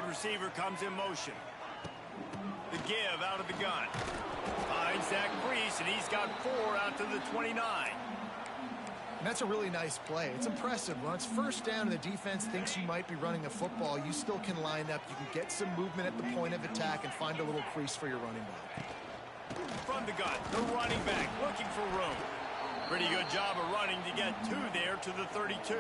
wide receiver comes in motion. The give out of the gun. Finds that crease, and he's got 4 out to the 29. And that's a really nice play. It's impressive. When it's first down and the defense thinks you might be running a football, you still can line up. You can get some movement at the point of attack and find a little crease for your running back. From the gun, the running back looking for room. Pretty good job of running to get 2 there to the 32.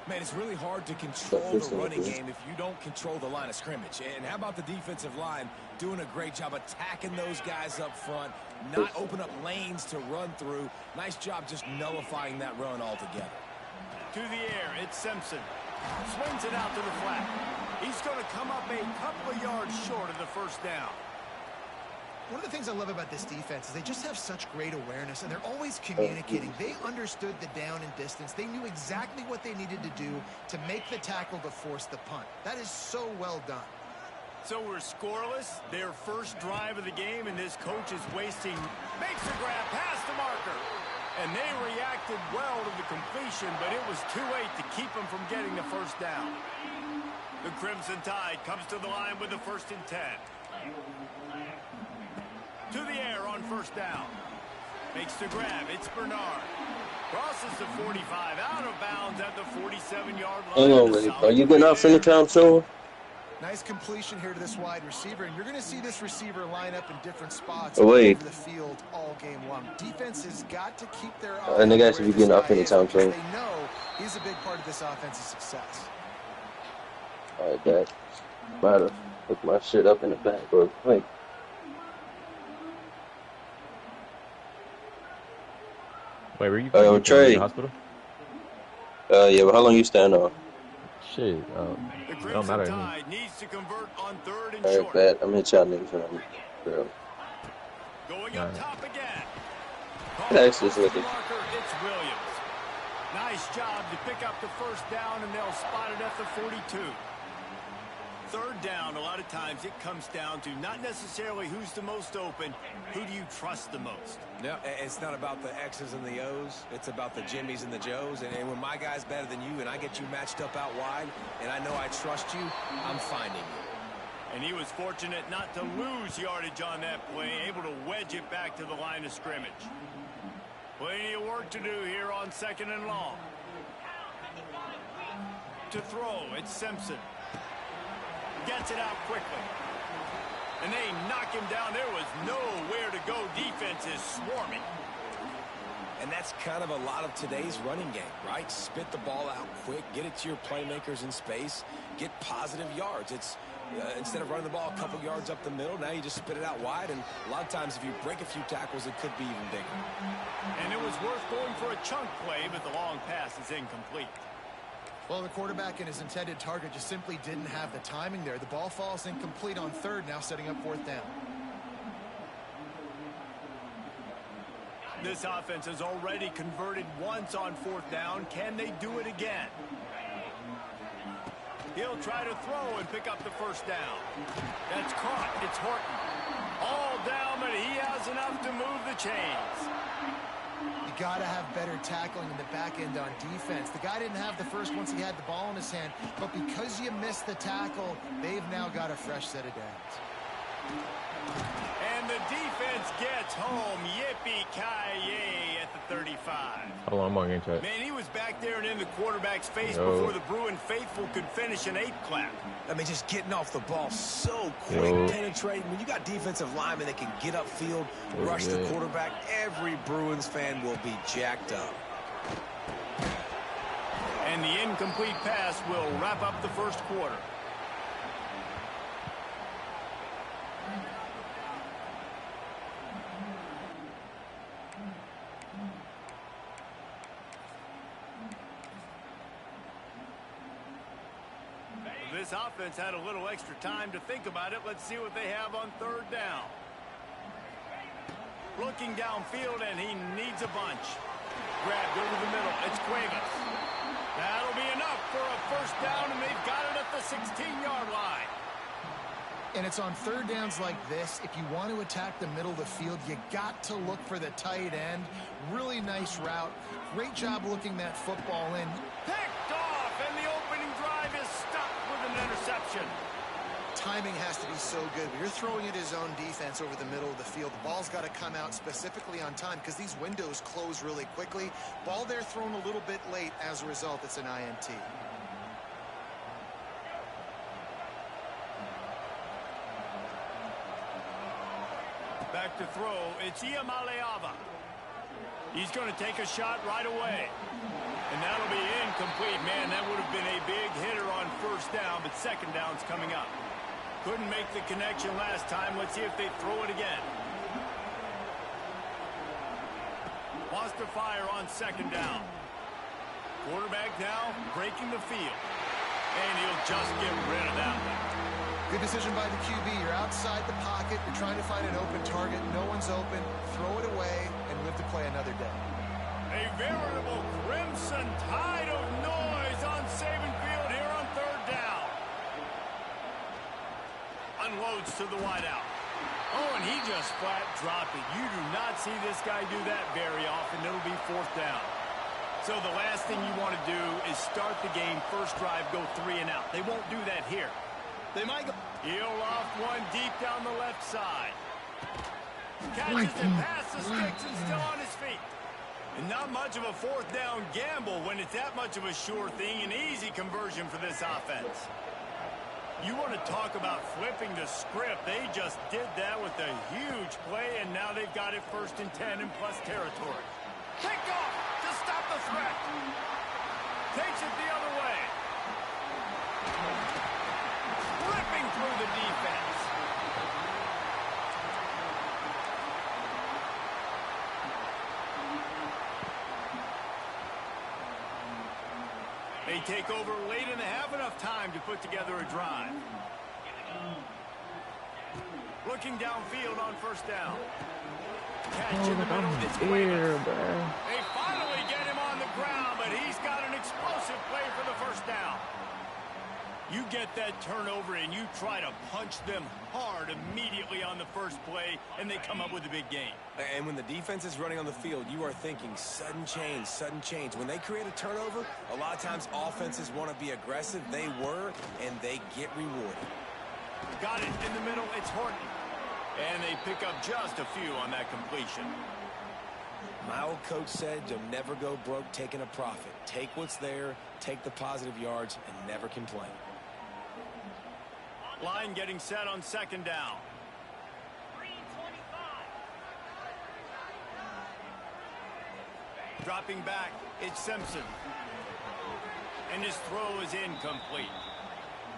Man, it's really hard to control the running game if you don't control the line of scrimmage. And how about the defensive line doing a great job attacking those guys up front, not open up lanes to run through. Nice job just nullifying that run altogether. To the air, it's Simpson. Swings it out to the flat. He's going to come up a couple of yards short of the first down. One of the things I love about this defense is they just have such great awareness, and they're always communicating. They understood the down and distance. They knew exactly what they needed to do to make the tackle to force the punt. That is so well done. So we're scoreless. Their first drive of the game, and this coach is wasting. Makes a grab past the marker. And they reacted well to the completion, but it was too late to keep them from getting the first down. The Crimson Tide comes to the line with the 1st and 10. To the air on first down. Makes the grab. It's Bernard. Crosses the 45. Out of bounds at the 47-yard line. Are you getting off in the time soon? Nice completion here to this wide receiver. And you're going to see this receiver line up in different spots over the field all game long. Defense has got to keep their eye on the guys should be getting off in the time soon. They know he's a big part of this offensive success. All right, Dad. About to hook my shit up in the back real quick. Wait, were you Trey. in the hospital? Yeah, but how long you stand on? Shit, it don't matter to me. Needs to convert on 3rd and Alright, short. bet. I'm gonna y'all niggas when I'm through. Going up top again. That's just looking. It's Williams. Nice job to pick up the first down, and they'll spot it at the 42. 3rd down, a lot of times it comes down to not necessarily who's the most open, who do you trust the most? No, it's not about the X's and the O's. It's about the Jimmys and the Joes. And when my guy's better than you and I get you matched up out wide and I know I trust you, I'm finding you. And he was fortunate not to lose yardage on that play, able to wedge it back to the line of scrimmage. Plenty of work to do here on 2nd and long. To throw, it's Simpson. Gets it out quickly. And they knock him down. There was nowhere to go. Defense is swarming. And that's kind of a lot of today's running game, right? Spit the ball out quick, get it to your playmakers in space, get positive yards. It's instead of running the ball a couple yards up the middle, now you just spit it out wide. And a lot of times if you break a few tackles, it could be even bigger. And it was worth going for a chunk play, but the long pass is incomplete. Well, the quarterback and his intended target just simply didn't have the timing there. The ball falls incomplete on 3rd, now setting up 4th down. This offense has already converted once on 4th down. Can they do it again? He'll try to throw and pick up the first down. That's caught. It's Horton. All down, but he has enough to move the chains. You got to have better tackling in the back end on defense. The guy didn't have the first once he had the ball in his hand, but because you missed the tackle, they've now got a fresh set of downs. And the defense gets home. Yippee-ki-yay at the 35. How long am I going to it? Man, he was back there and in the quarterback's face before the Bruin faithful could finish an 8 clap. I mean, just getting off the ball so quick, penetrating. When you got defensive linemen that can get upfield, rush the quarterback, every Bruins fan will be jacked up. And the incomplete pass will wrap up the first quarter. This offense had a little extra time to think about it. Let's see what they have on 3rd down. Looking downfield, and he needs a bunch. Grabbed over the middle. It's Cuevas. That'll be enough for a first down, and they've got it at the 16-yard line. And it's on 3rd downs like this. If you want to attack the middle of the field, you got to look for the tight end. Really nice route. Great job looking that football in. Picked off, and the opening drive is stopped with an interception. interception. Timing has to be so good. When you're throwing at his own defense over the middle of the field, the ball's got to come out specifically on time because these windows close really quickly. Ball there thrown a little bit late. As a result, it's an INT. Back to throw. It's Iamaleava. He's going to take a shot right away. And that'll be incomplete. Man, that would have been a big hitter on first down, but second down's coming up. Couldn't make the connection last time. Let's see if they throw it again. Wants to fire on second down. Quarterback now breaking the field. And he'll just get rid of that one. Good decision by the QB. You're outside the pocket. You're trying to find an open target. No one's open. Throw it away and live to play another day. A veritable crimson tide of noise on Saban Field here on third down. Unloads to the wideout. Oh, and he just flat dropped it. You do not see this guy do that very often. It'll be fourth down. So the last thing you want to do is start the game, first drive, go 3 and out. They won't do that here. They might go. He'll off one deep down the left side. Catches it past the sticks and still on his feet. And not much of a fourth down gamble when it's that much of a sure thing. An easy conversion for this offense. You want to talk about flipping the script. They just did that with a huge play, and now they've got it 1st and 10 in plus territory. Pick off to stop the threat. Takes it the other way. Ripping through the defense. They take over late in the half, enough time to put together a drive. Looking downfield on first down. Catch in the middle. It's They finally get him on the ground, but he's got an explosive play for the first down. You get that turnover and you try to punch them hard immediately on the first play, and they come up with a big gain. And when the defense is running on the field, you are thinking sudden change, sudden change. When they create a turnover, a lot of times offenses want to be aggressive. They were, and they get rewarded. Got it in the middle. It's Horton. And they pick up just a few on that completion. My old coach said you'll never go broke taking a profit. Take what's there, take the positive yards, and never complain. Line getting set on second down. Dropping back, it's Simpson. And his throw is incomplete.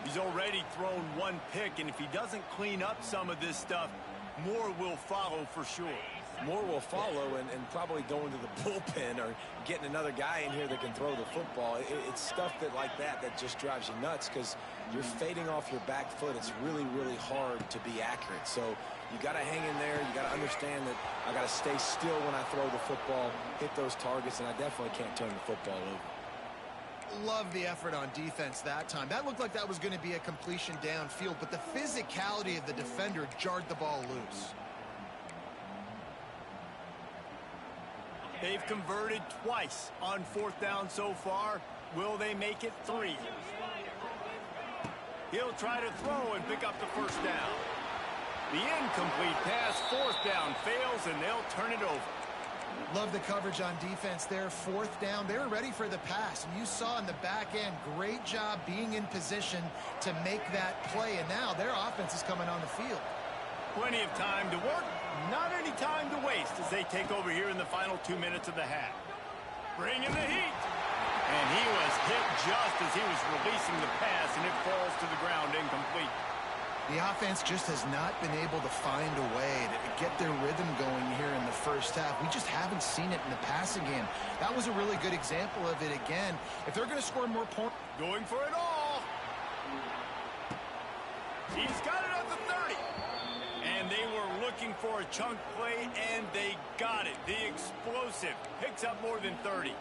He's already thrown one pick, and if he doesn't clean up some of this stuff, more will follow for sure. More will follow, and probably going to the bullpen or getting another guy in here that can throw the football. It's stuff like that just drives you nuts because you're fading off your back foot. It's really, really hard to be accurate. So you got to hang in there. You got to understand that I got to stay still when I throw the football, hit those targets, and I definitely can't turn the football over. Love the effort on defense that time. That looked like that was going to be a completion downfield, but the physicality of the defender jarred the ball loose. They've converted twice on fourth down so far. Will they make it 3? He'll try to throw and pick up the first down. The incomplete pass, fourth down, fails, and they'll turn it over. Love the coverage on defense there. Fourth down, they were ready for the pass. And you saw in the back end, great job being in position to make that play. And now their offense is coming on the field. Plenty of time to work, not any time to waste as they take over here in the final 2 minutes of the half. Bringing the heat. And he was hit just as he was releasing the pass, and it falls to the ground incomplete. The offense just has not been able to find a way to get their rhythm going here in the first half. We just haven't seen it in the passing game. That was a really good example of it again. If they're going to score more points. Going for it all. He's got it at the 30. And they were looking for a chunk play, and they got it. The explosive picks up more than 30.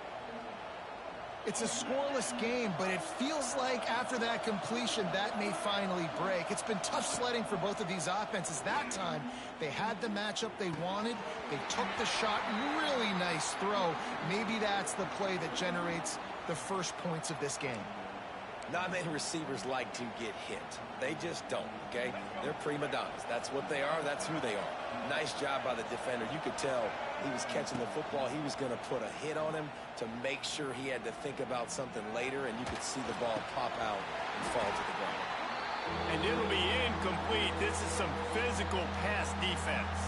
It's a scoreless game, but it feels like after that completion, that may finally break. It's been tough sledding for both of these offenses. That time, they had the matchup they wanted. They took the shot. Really nice throw. Maybe that's the play that generates the first points of this game. Not many receivers like to get hit. They just don't, okay? They're prima donnas. That's what they are. That's who they are. Nice job by the defender. You could tell he was catching the football. He was going to put a hit on him to make sure he had to think about something later, and you could see the ball pop out and fall to the ground. And it'll be incomplete. This is some physical pass defense.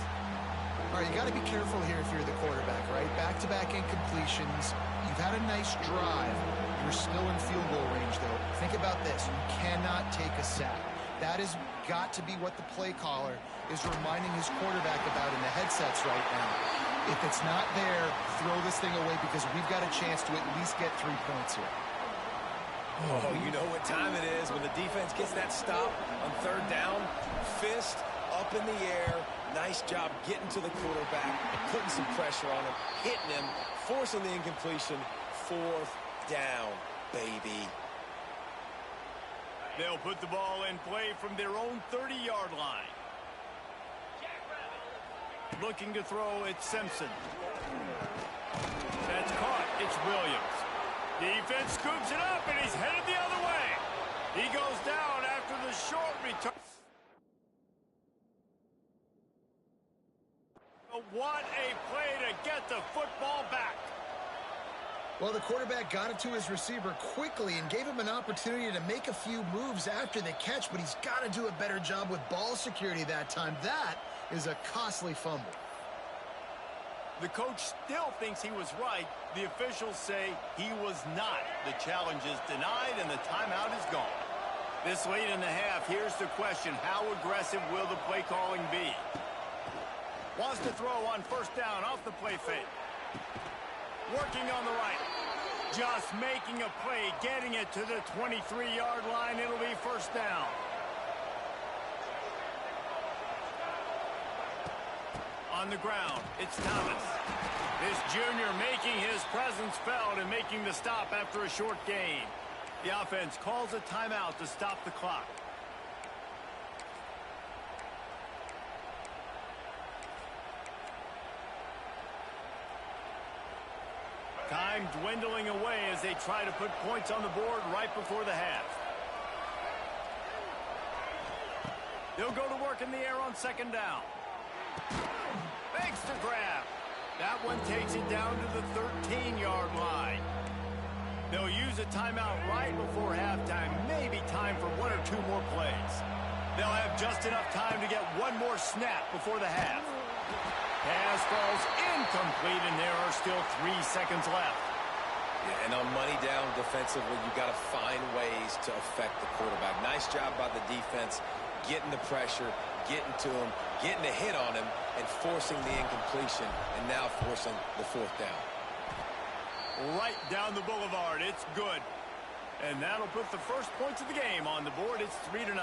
All right, you got to be careful here if you're the quarterback, right? Back-to-back incompletions. You've had a nice drive. You're still in field goal range, though. Think about this. You cannot take a sack. That has got to be what the play caller is reminding his quarterback about in the headsets right now. If it's not there, throw this thing away because we've got a chance to at least get 3 points here. Oh, you know what time it is when the defense gets that stop on third down. Fist up in the air. Nice job getting to the quarterback, putting some pressure on him, hitting him, forcing the incompletion. Fourth down, baby. They'll put the ball in play from their own 30-yard line. Looking to throw, it's Simpson. That's caught. It's Williams. Defense scoops it up, and he's headed the other way. He goes down after the short return. What a play to get the football back. Well, the quarterback got it to his receiver quickly and gave him an opportunity to make a few moves after the catch, but he's got to do a better job with ball security that time. That is a costly fumble. The coach still thinks he was right. The officials say he was not. The challenge is denied, and the timeout is gone. This late in the half, here's the question. How aggressive will the play calling be? Wants to throw on first down off the play fake. Working on the right. Just making a play, getting it to the 23-yard line. It'll be first down. On the ground, it's Thomas. This junior making his presence felt and making the stop after a short gain. The offense calls a timeout to stop the clock. Time dwindling away as they try to put points on the board right before the half. They'll go to work in the air on second down. Makes the grab. That one takes it down to the 13-yard line. They'll use a timeout right before halftime. Maybe time for one or two more plays. They'll have just enough time to get one more snap before the half. Pass falls incomplete, and there are still 3 seconds left. Yeah, and on money down defensively, you got to find ways to affect the quarterback. Nice job by the defense, getting the pressure, getting to him, getting a hit on him, and forcing the incompletion, and now forcing the fourth down. Right down the boulevard. It's good. And that'll put the first points of the game on the board. It's 3-0.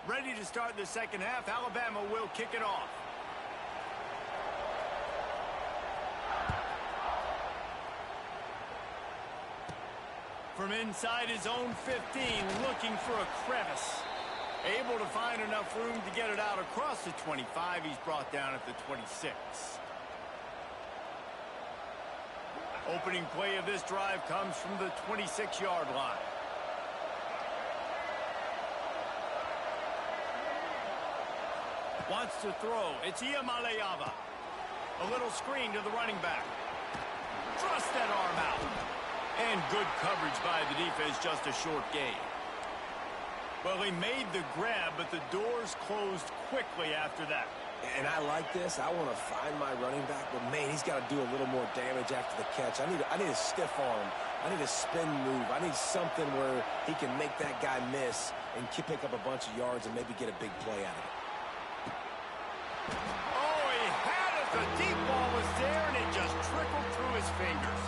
Ready to start the second half. Alabama will kick it off. From inside his own 15, looking for a crevice. Able to find enough room to get it out across the 25. He's brought down at the 26. Opening play of this drive comes from the 26-yard line. Wants to throw. It's Iamaleava. A little screen to the running back. Thrust that arm out. And good coverage by the defense, just a short gain. Well, he made the grab, but the doors closed quickly after that. And I like this. I want to find my running back, but, man, he's got to do a little more damage after the catch. I need a stiff arm. I need a spin move. I need something where he can make that guy miss and pick up a bunch of yards and maybe get a big play out of it. Oh, he had it. The deep ball was there, and it just trickled through his fingers.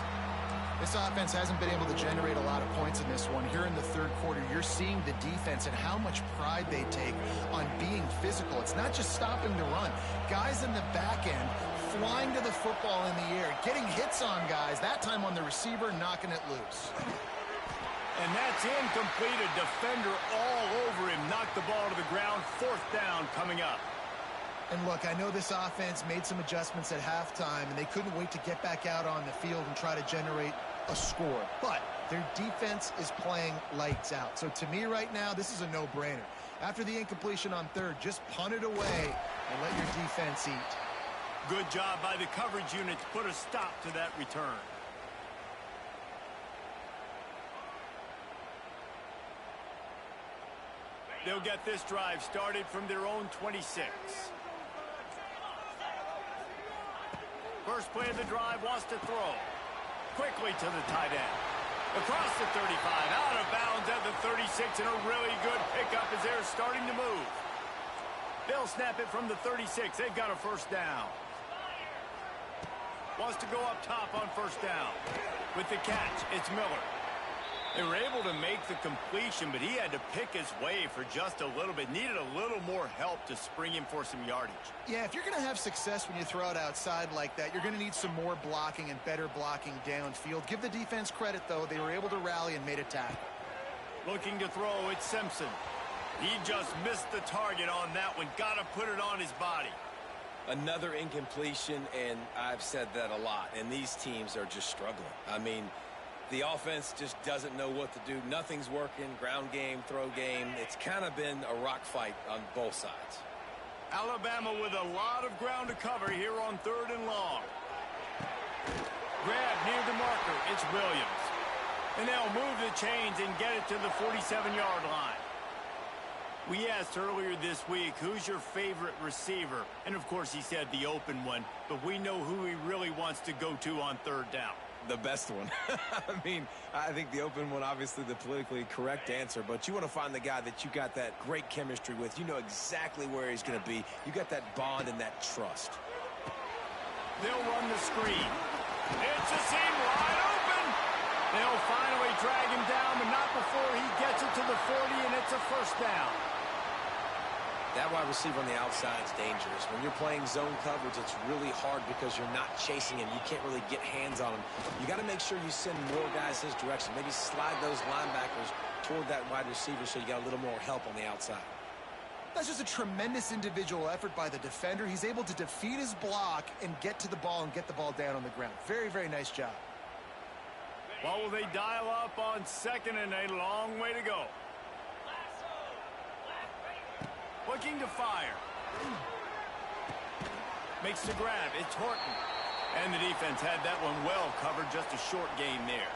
This offense hasn't been able to generate a lot of points in this one. Here in the third quarter, you're seeing the defense and how much pride they take on being physical. It's not just stopping the run. Guys in the back end flying to the football in the air, getting hits on guys, that time on the receiver, knocking it loose. And that's incomplete. A defender all over him. Knocked the ball to the ground. 4th down coming up. And look, I know this offense made some adjustments at halftime, and they couldn't wait to get back out on the field and try to generate a score. But their defense is playing lights out. So to me right now, this is a no-brainer. After the incompletion on 3rd, just punt it away and let your defense eat. Good job by the coverage unit to put a stop to that return. They'll get this drive started from their own 26. First play of the drive, wants to throw. Quickly to the tight end. Across the 35, out of bounds at the 36, and a really good pickup as they're starting to move. They'll snap it from the 36. They've got a 1st down. Wants to go up top on 1st down. With the catch, it's Miller. They were able to make the completion, but he had to pick his way for just a little bit. Needed a little more help to spring him for some yardage. Yeah, if you're going to have success when you throw it outside like that, you're going to need some more blocking and better blocking downfield. Give the defense credit, though. They were able to rally and made a tackle. Looking to throw, it's Simpson. He just missed the target on that one. Got to put it on his body. Another incompletion, and I've said that a lot, and these teams are just struggling. I mean, the offense just doesn't know what to do. Nothing's working. Ground game, throw game. It's kind of been a rock fight on both sides. Alabama with a lot of ground to cover here on 3rd and long. Grab near the marker. It's Williams. And they'll move the chains and get it to the 47-yard line. We asked earlier this week, who's your favorite receiver? And, of course, he said the open one. But we know who he really wants to go to on 3rd down. The best one. I mean, I think the open one, obviously the politically correct answer, but you want to find the guy that you got that great chemistry with. You know exactly where he's going to be. You got that bond and that trust. They'll run the screen. It's a seam wide open. They'll finally drag him down, but not before he gets it to the 40, and it's a 1st down. That wide receiver on the outside is dangerous. When you're playing zone coverage, it's really hard because you're not chasing him. You can't really get hands on him. You got to make sure you send more guys his direction. Maybe slide those linebackers toward that wide receiver so you got a little more help on the outside. That's just a tremendous individual effort by the defender. He's able to defeat his block and get to the ball and get the ball down on the ground. Very, very nice job. Well, will they dial up on 2nd and a long way to go? Looking to fire. Makes the grab. It's Horton. And the defense had that one well covered. Just a short gain there.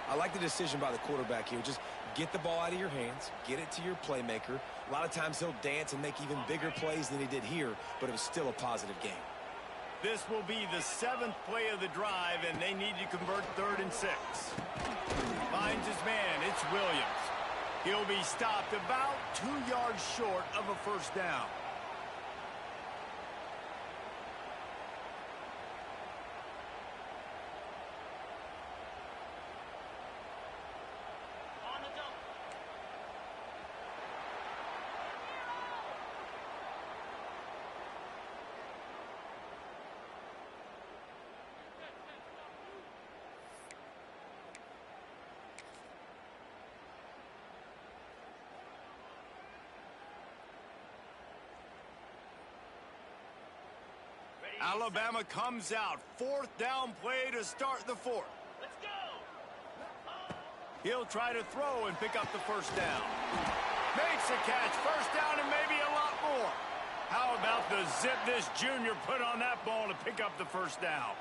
I like the decision by the quarterback here. Just get the ball out of your hands. Get it to your playmaker. A lot of times he'll dance and make even bigger plays than he did here, but it was still a positive game. This will be the 7th play of the drive, and they need to convert 3rd and 6. Finds his man. It's Williams. He'll be stopped about 2 yards short of a 1st down. Alabama comes out. 4th down play to start the 4th. Let's go. He'll try to throw and pick up the 1st down. Makes a catch. 1st down and maybe a lot more. How about the zip this junior put on that ball to pick up the 1st down?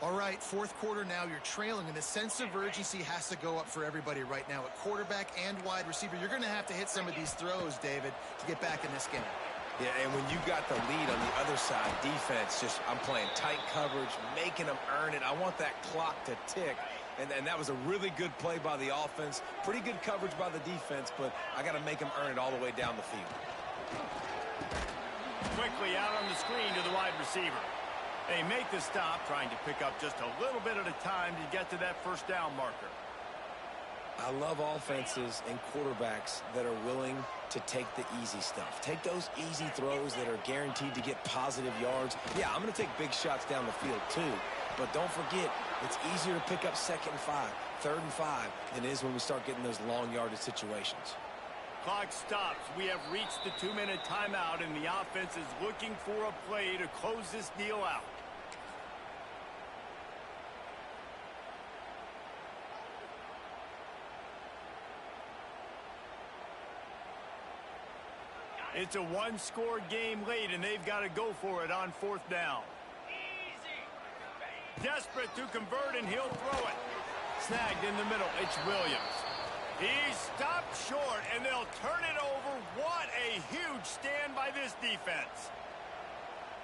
All right, 4th quarter now. You're trailing, and the sense of urgency has to go up for everybody right now. At quarterback and wide receiver, you're going to have to hit some of these throws, David, to get back in this game. Yeah, and when you got the lead on the other side, defense, I'm playing tight coverage, making them earn it. I want that clock to tick, and that was a really good play by the offense. Pretty good coverage by the defense, but I got to make them earn it all the way down the field. Quickly out on the screen to the wide receiver. They make the stop, trying to pick up just a little bit at a time to get to that 1st down marker. I love offenses and quarterbacks that are willing to take the easy stuff. Take those easy throws that are guaranteed to get positive yards. Yeah, I'm going to take big shots down the field too. But don't forget, it's easier to pick up 2nd and 5, 3rd and 5 than it is when we start getting those long yardage situations. Clock stops. We have reached the 2-minute timeout, and the offense is looking for a play to close this deal out. It's a one-score game late, and they've got to go for it on 4th down. Desperate to convert, and he'll throw it. Snagged in the middle. It's Williams. He's stopped short, and they'll turn it over. What a huge stand by this defense.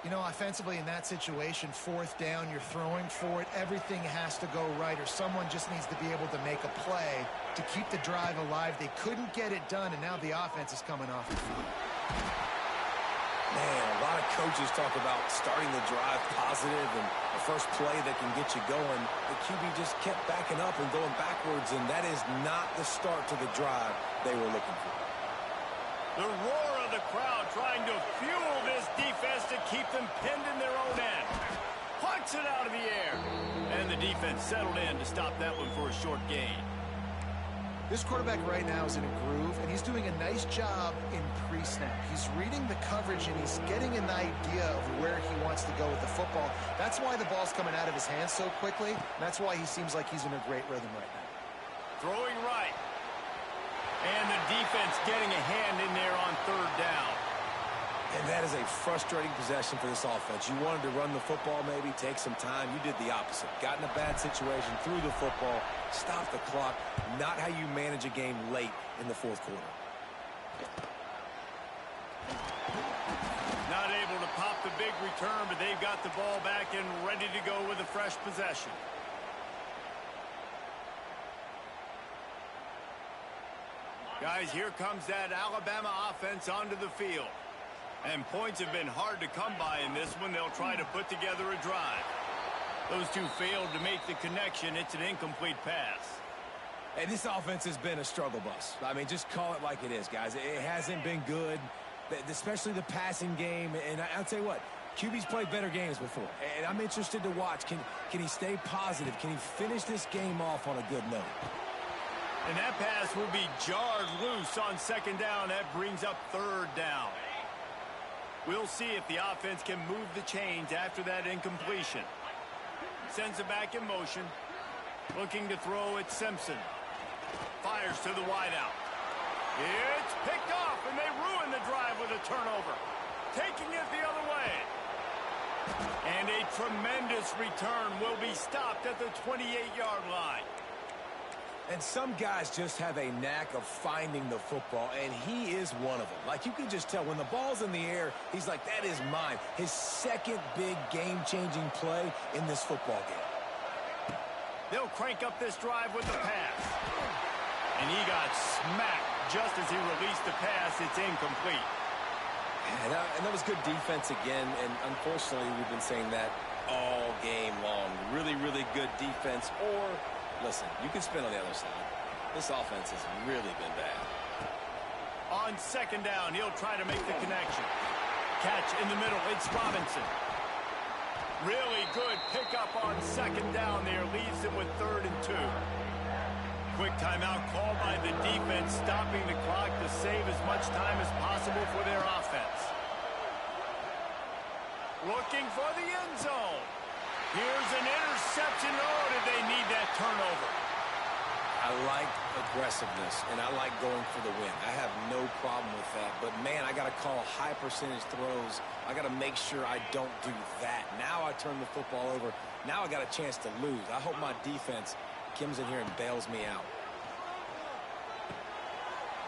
You know, offensively in that situation, 4th down, you're throwing for it. Everything has to go right, or someone just needs to be able to make a play to keep the drive alive. They couldn't get it done, and now the offense is coming off the field. Man, a lot of coaches talk about starting the drive positive and the first play that can get you going. The QB just kept backing up and going backwards, and that is not the start to the drive they were looking for. The roar of the crowd trying to fuel this defense to keep them pinned in their own end. Punts it out of the air. And the defense settled in to stop that one for a short gain. This quarterback right now is in a groove, and he's doing a nice job in pre-snap. He's reading the coverage, and he's getting an idea of where he wants to go with the football. That's why the ball's coming out of his hands so quickly, and that's why he seems like he's in a great rhythm right now. Throwing right. And the defense getting a hand in there on 3rd down. And that is a frustrating possession for this offense. You wanted to run the football, maybe take some time. You did the opposite. Got in a bad situation, threw the football, stopped the clock. Not how you manage a game late in the 4th quarter. Not able to pop the big return, but they've got the ball back and ready to go with a fresh possession. Guys, here comes that Alabama offense onto the field. And points have been hard to come by in this one. They'll try to put together a drive. Those two failed to make the connection. It's an incomplete pass. And this offense has been a struggle bus. I mean, just call it like it is, guys. It hasn't been good, especially the passing game. And I'll tell you what, QB's played better games before. And I'm interested to watch. Can he stay positive? Can he finish this game off on a good note? And that pass will be jarred loose on 2nd down. That brings up 3rd down. We'll see if the offense can move the chains after that incompletion. Sends it back in motion. Looking to throw at Simpson. Fires to the wideout. It's picked off, and they ruin the drive with a turnover. Taking it the other way. And a tremendous return will be stopped at the 28-yard line. And some guys just have a knack of finding the football, and he is one of them. Like, you can just tell when the ball's in the air, he's like, that is mine. His 2nd big game-changing play in this football game. They'll crank up this drive with the pass. And he got smacked just as he released the pass. It's incomplete. And that was good defense again, and unfortunately, we've been saying that all game long. Really, really good defense, or... listen, you can spin on the other side. This offense has really been bad. On 2nd down, he'll try to make the connection. Catch in the middle. It's Robinson. Really good pickup on 2nd down there. Leaves them with 3rd and 2. Quick timeout called by the defense, stopping the clock to save as much time as possible for their offense. Looking for the end zone. Here's an interception. Oh, did they need that turnover? I like aggressiveness, and I like going for the win. I have no problem with that. But, man, I got to call high-percentage throws. I got to make sure I don't do that. Now I turn the football over. Now I got a chance to lose. I hope my defense comes in here and bails me out.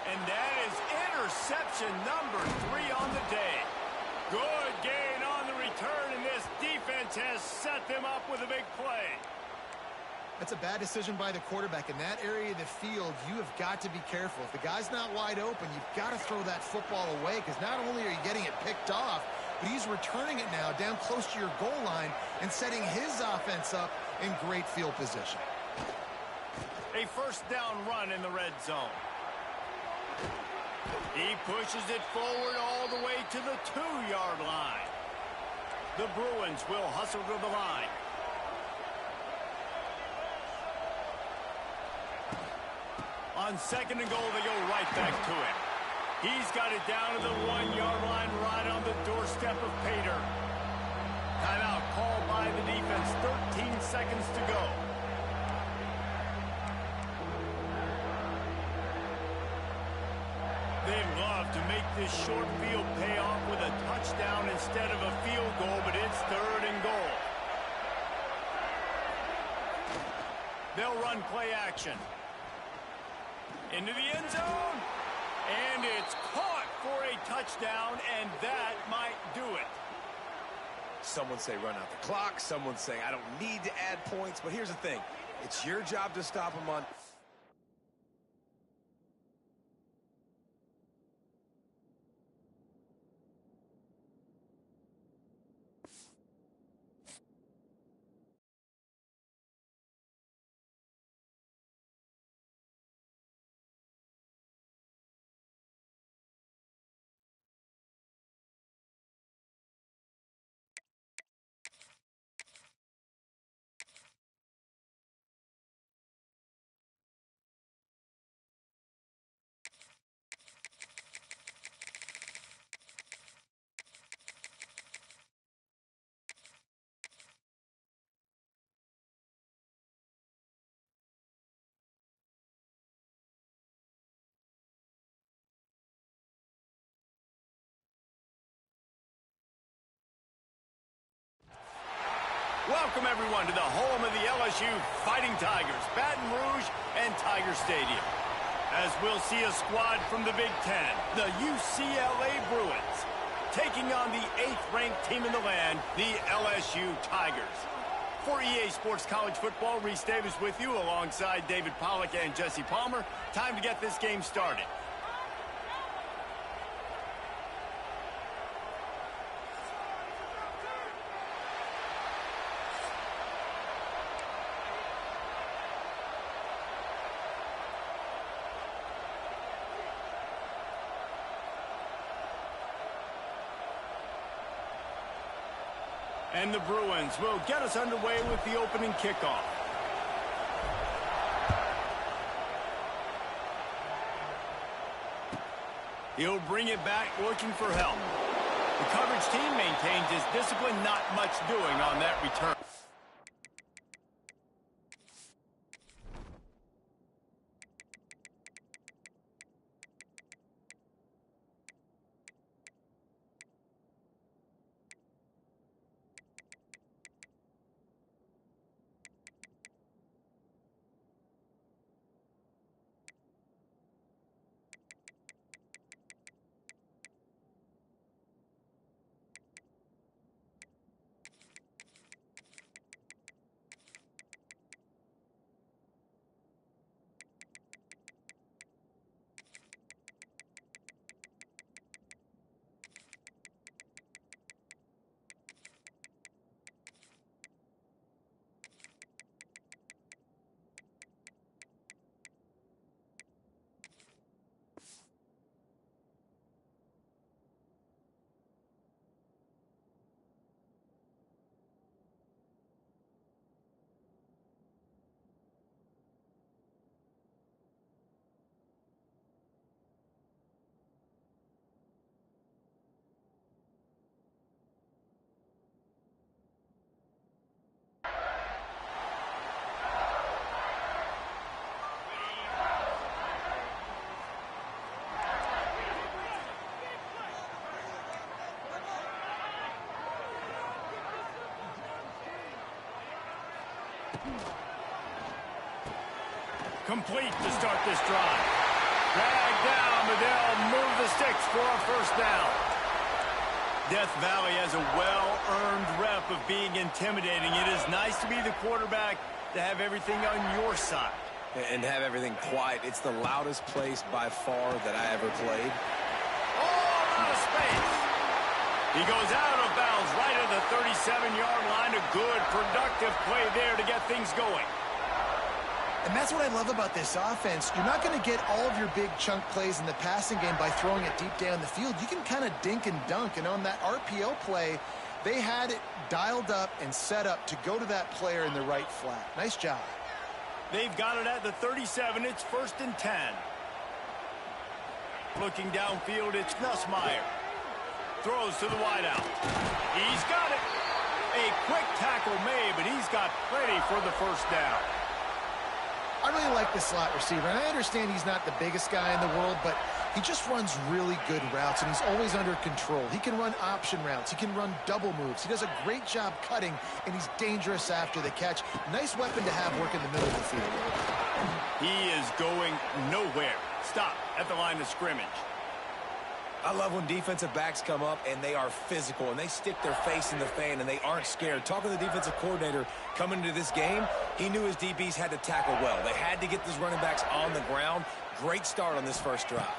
And that is interception number 3 on the day. Good gain on the return, and this defense has set them up with a big play. That's a bad decision by the quarterback. In that area of the field, you have got to be careful. If the guy's not wide open, you've got to throw that football away, because not only are you getting it picked off, but he's returning it now down close to your goal line and setting his offense up in great field position. A first down run in the red zone. He pushes it forward all the way to the 2-yard line. The Bruins will hustle to the line. On 2nd and goal, they go right back to him. He's got it down to the 1-yard line, right on the doorstep of Pater. Timeout called by the defense. 13 seconds to go. They'd love to make this short field pay off with a touchdown instead of a field goal, but it's 3rd and goal. They'll run play action. Into the end zone. And it's caught for a touchdown, and that might do it. Someone say run out the clock. Someone say I don't need to add points. But here's the thing. It's your job to stop them on... Welcome, everyone, to the home of the LSU Fighting Tigers, Baton Rouge and Tiger Stadium. As we'll see a squad from the Big Ten, the UCLA Bruins, taking on the 8th-ranked team in the land, the LSU Tigers. For EA Sports College Football, Reese Davis with you alongside David Pollack and Jesse Palmer. Time to get this game started. And the Bruins will get us underway with the opening kickoff. He'll bring it back looking for help. The coverage team maintains his discipline, not much doing on that return. Complete to start this drive. Dragged down, but they'll move the sticks for a first down. Death Valley has a well-earned rep of being intimidating. It is nice to be the quarterback, to have everything on your side. And have everything quiet. It's the loudest place by far that I ever played. Oh, out of space. He goes out of bounds right at the 37-yard line. A good, productive play there to get things going. And that's what I love about this offense. You're not going to get all of your big chunk plays in the passing game by throwing it deep down the field. You can kind of dink and dunk. And on that RPO play, they had it dialed up and set up to go to that player in the right flat. Nice job. They've got it at the 37. It's 1st and 10. Looking downfield, it's Nussmeier. Throws to the wideout. He's got it. A quick tackle made, but he's got plenty for the first down. I really like the slot receiver, and I understand he's not the biggest guy in the world, but he just runs really good routes, and he's always under control. He can run option routes. He can run double moves. He does a great job cutting, and he's dangerous after the catch. Nice weapon to have working the middle of the field. He is going nowhere. Stop at the line of scrimmage. I love when defensive backs come up and they are physical and they stick their face in the fan and they aren't scared. Talking to the defensive coordinator coming into this game, he knew his DBs had to tackle well. They had to get these running backs on the ground. Great start on this first drive.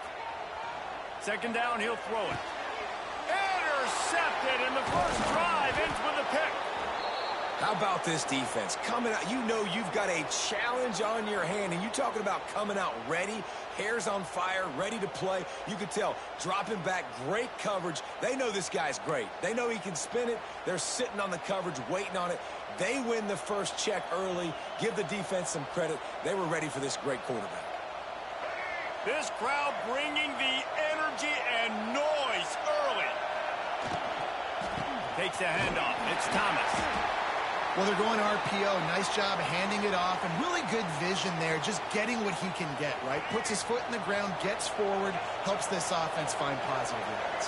2nd down, he'll throw it. Intercepted, and the first drive ends with a pick. How about this defense? Coming out, you know you've got a challenge on your hand, and you're talking about coming out ready, hairs on fire, ready to play. You could tell, dropping back, great coverage. They know this guy's great. They know he can spin it. They're sitting on the coverage, waiting on it. They win the first check early. Give the defense some credit. They were ready for this great quarterback. This crowd bringing the energy and noise early. Takes the handoff. It's Thomas. Well, they're going RPO. Nice job handing it off, and really good vision there, just getting what he can get, right? Puts his foot in the ground, gets forward, helps this offense find positive yards.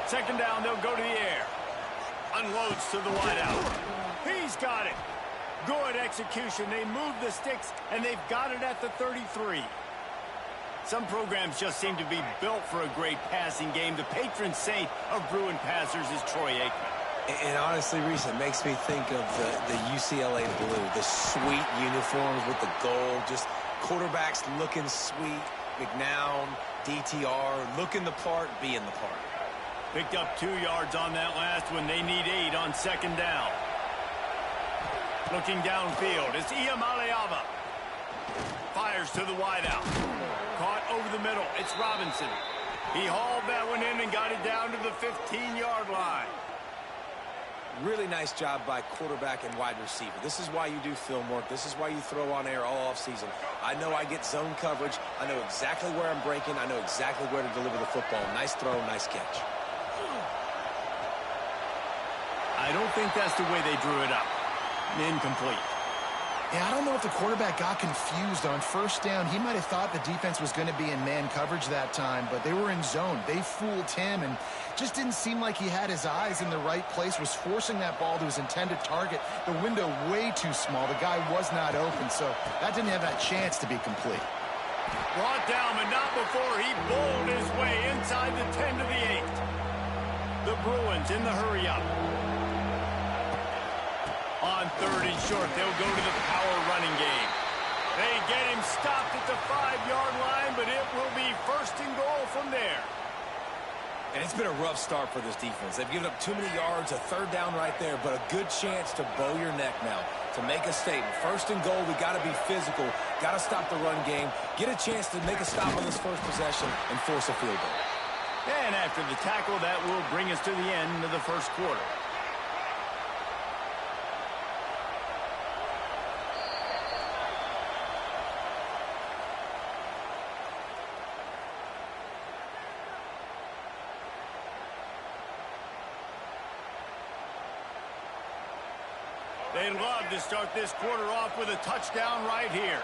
2nd down, they'll go to the air. Unloads to the wideout. He's got it. Good execution. They move the sticks, and they've got it at the 33. Some programs just seem to be built for a great passing game. The patron saint of Bruin passers is Troy Aikman. And honestly, Reese, it makes me think of the UCLA blue, the sweet uniforms with the gold, just quarterbacks looking sweet, McNown, DTR, looking the part, being the part. Picked up 2 yards on that last one. They need 8 on 2nd down. Looking downfield, it's Iamaleava. Fires to the wideout. Caught over the middle, it's Robinson. He hauled that one in and got it down to the 15-yard line. Really nice job by quarterback and wide receiver. This is why you do film work. This is why you throw on air all offseason. I know I get zone coverage. I know exactly where I'm breaking. I know exactly where to deliver the football. Nice throw, nice catch. I don't think that's the way they drew it up. Incomplete. Yeah, I don't know if the quarterback got confused on 1st down. He might have thought the defense was going to be in man coverage that time, but they were in zone. They fooled him and just didn't seem like he had his eyes in the right place, was forcing that ball to his intended target. The window way too small. The guy was not open, so that didn't have that chance to be complete. Brought down, but not before he bowled his way inside the 10 to the 8. The Bruins in the hurry-up. On 3rd and short, they'll go to the power running game. They get him stopped at the 5-yard line, but it will be 1st and goal from there. And it's been a rough start for this defense. They've given up too many yards, a 3rd down right there, but a good chance to bow your neck now, to make a statement. 1st and goal, we got to be physical, got to stop the run game, get a chance to make a stop on this first possession, and force a field goal. And after the tackle, that will bring us to the end of the first quarter. They'd love to start this quarter off with a touchdown right here.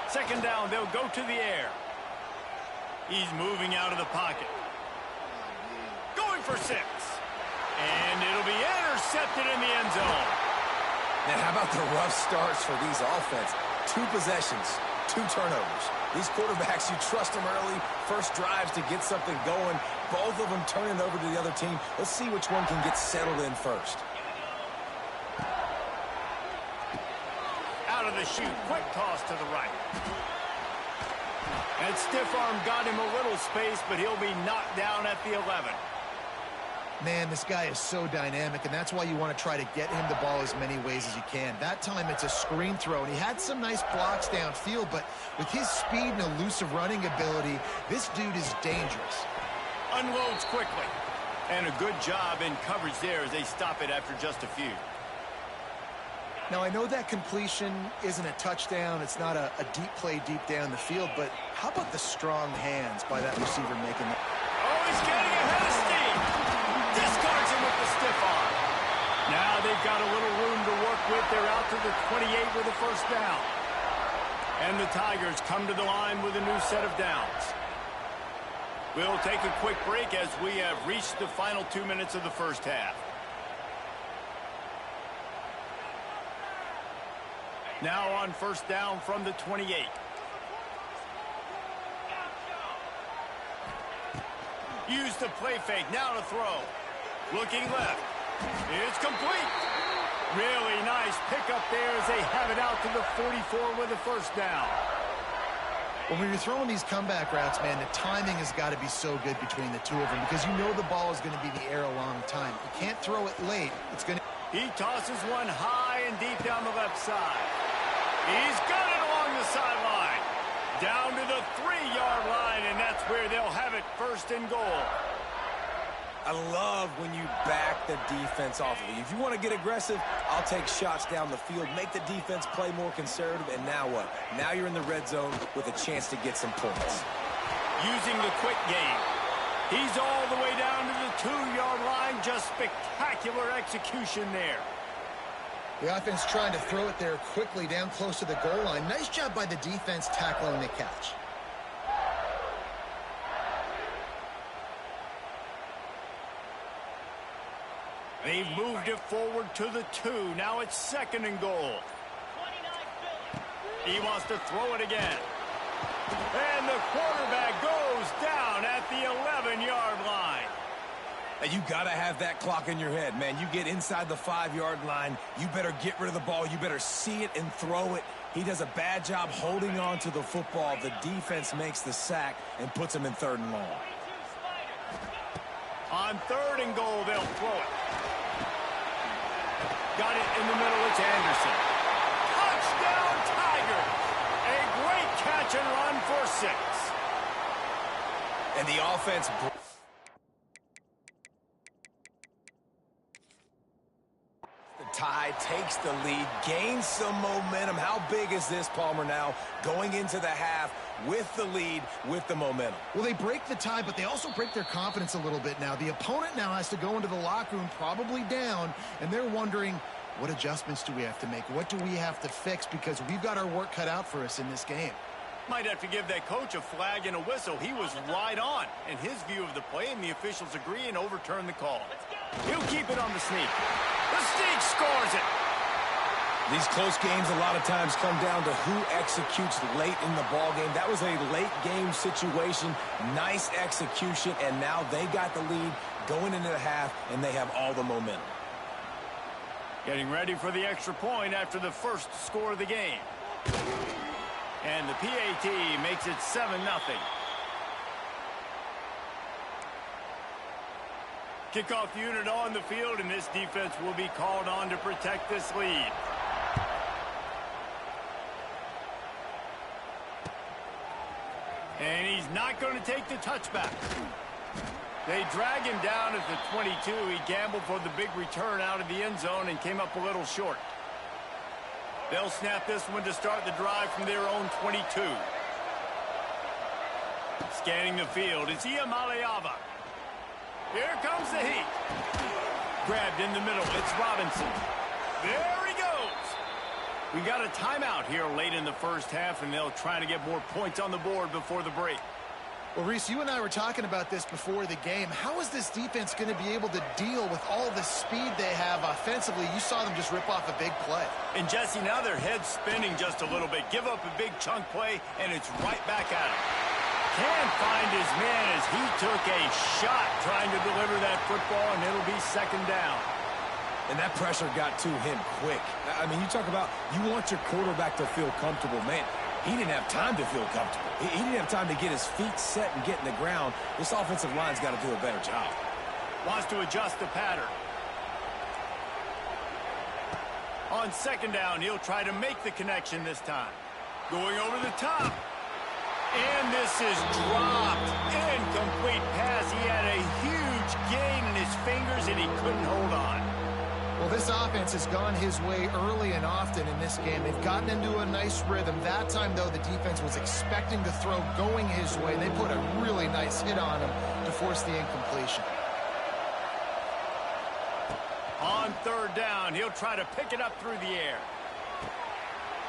2nd down, they'll go to the air. He's moving out of the pocket. Going for 6. And it'll be intercepted in the end zone. Man, how about the rough starts for these offense? 2 possessions, 2 turnovers. These quarterbacks, you trust them early, first drives to get something going. Both of them turning over to the other team. Let's see which one can get settled in first. Out of the chute, quick toss to the right. And stiff arm got him a little space, but he'll be knocked down at the 11. Man, this guy is so dynamic, and that's why you want to try to get him the ball as many ways as you can. That time, it's a screen throw, and he had some nice blocks downfield, but with his speed and elusive running ability, this dude is dangerous. Unloads quickly. And a good job in coverage there as they stop it after just a few. Now, I know that completion isn't a touchdown. It's not a deep play deep down the field, but how about the strong hands by that receiver making that? Oh, he's getting ahead of steam. Discards him with the stiff arm. Now they've got a little room to work with. They're out to the 28 with a first down. And the Tigers come to the line with a new set of downs. We'll take a quick break as we have reached the final 2 minutes of the first half. Now on first down from the 28. Use the play fake. Now to throw. Looking left. It's complete. Really nice pickup there as they have it out to the 44 with a first down. When you're throwing these comeback routes, man, the timing has got to be so good between the two of them because you know the ball is going to be in the air a long time. You can't throw it late. It's going to... He tosses one high and deep down the left side. He's got it along the sideline. Down to the 3-yard line, and that's where they'll have it first and goal. I love when you back the defense off of you. If you want to get aggressive, I'll take shots down the field, make the defense play more conservative, and now what? Now you're in the red zone with a chance to get some points. Using the quick game. He's all the way down to the 2-yard line. Just spectacular execution there. The offense trying to throw it there quickly down close to the goal line. Nice job by the defense tackling the catch. They've moved it forward to the 2. Now it's second and goal. He wants to throw it again. And the quarterback goes down at the 11-yard line. And you got to have that clock in your head, man. You get inside the 5-yard line, you better get rid of the ball. You better see it and throw it. He does a bad job holding on to the football. The defense makes the sack and puts him in 3rd and long. On 3rd and goal, they'll throw it. Got it in the middle. It's Anderson. Touchdown, Tigers. A great catch and run for 6. And the offense... Tide takes the lead, gains some momentum. How big is this, Palmer, now going into the half with the lead, with the momentum? Well, they break the tie, but they also break their confidence a little bit now. The opponent now has to go into the locker room probably down, and they're wondering, what adjustments do we have to make? What do we have to fix? Because we've got our work cut out for us in this game. Might have to give that coach a flag and a whistle. He was right on in his view of the play, and the officials agree and overturn the call. He'll keep it on the sneak. The sneak scores it. These close games a lot of times come down to who executes late in the ball game. That was a late game situation. Nice execution, and now they got the lead going into the half, and they have all the momentum. Getting ready for the extra point after the first score of the game. And the PAT makes it 7-0. Kickoff unit on the field, and this defense will be called on to protect this lead. And he's not going to take the touchback. They drag him down at the 22. He gambled for the big return out of the end zone and came up a little short. They'll snap this one to start the drive from their own 22. Scanning the field, it's Iamaleava. Here comes the heat. Grabbed in the middle, it's Robinson. There he goes. We got a timeout here late in the first half, and they'll try to get more points on the board before the break. Well, Reese, you and I were talking about this before the game. How is this defense going to be able to deal with all the speed they have offensively? You saw them just rip off a big play. And, Jesse, now their head's spinning just a little bit. Give up a big chunk play, and it's right back at him. Can't find his man as he took a shot trying to deliver that football, and it'll be second down. And that pressure got to him quick. I mean, you talk about you want your quarterback to feel comfortable. Man, he didn't have time to feel comfortable. He didn't have time to get his feet set and get in the ground. This offensive line's got to do a better job. Wants to adjust the pattern. On second down, he'll try to make the connection this time. Going over the top. And this is dropped. Incomplete pass. He had a huge gain in his fingers, and he couldn't hold on. Well, this offense has gone his way early and often in this game. They've gotten into a nice rhythm. That time, though, the defense was expecting the throw going his way. They put a really nice hit on him to force the incompletion. On third down, he'll try to pick it up through the air.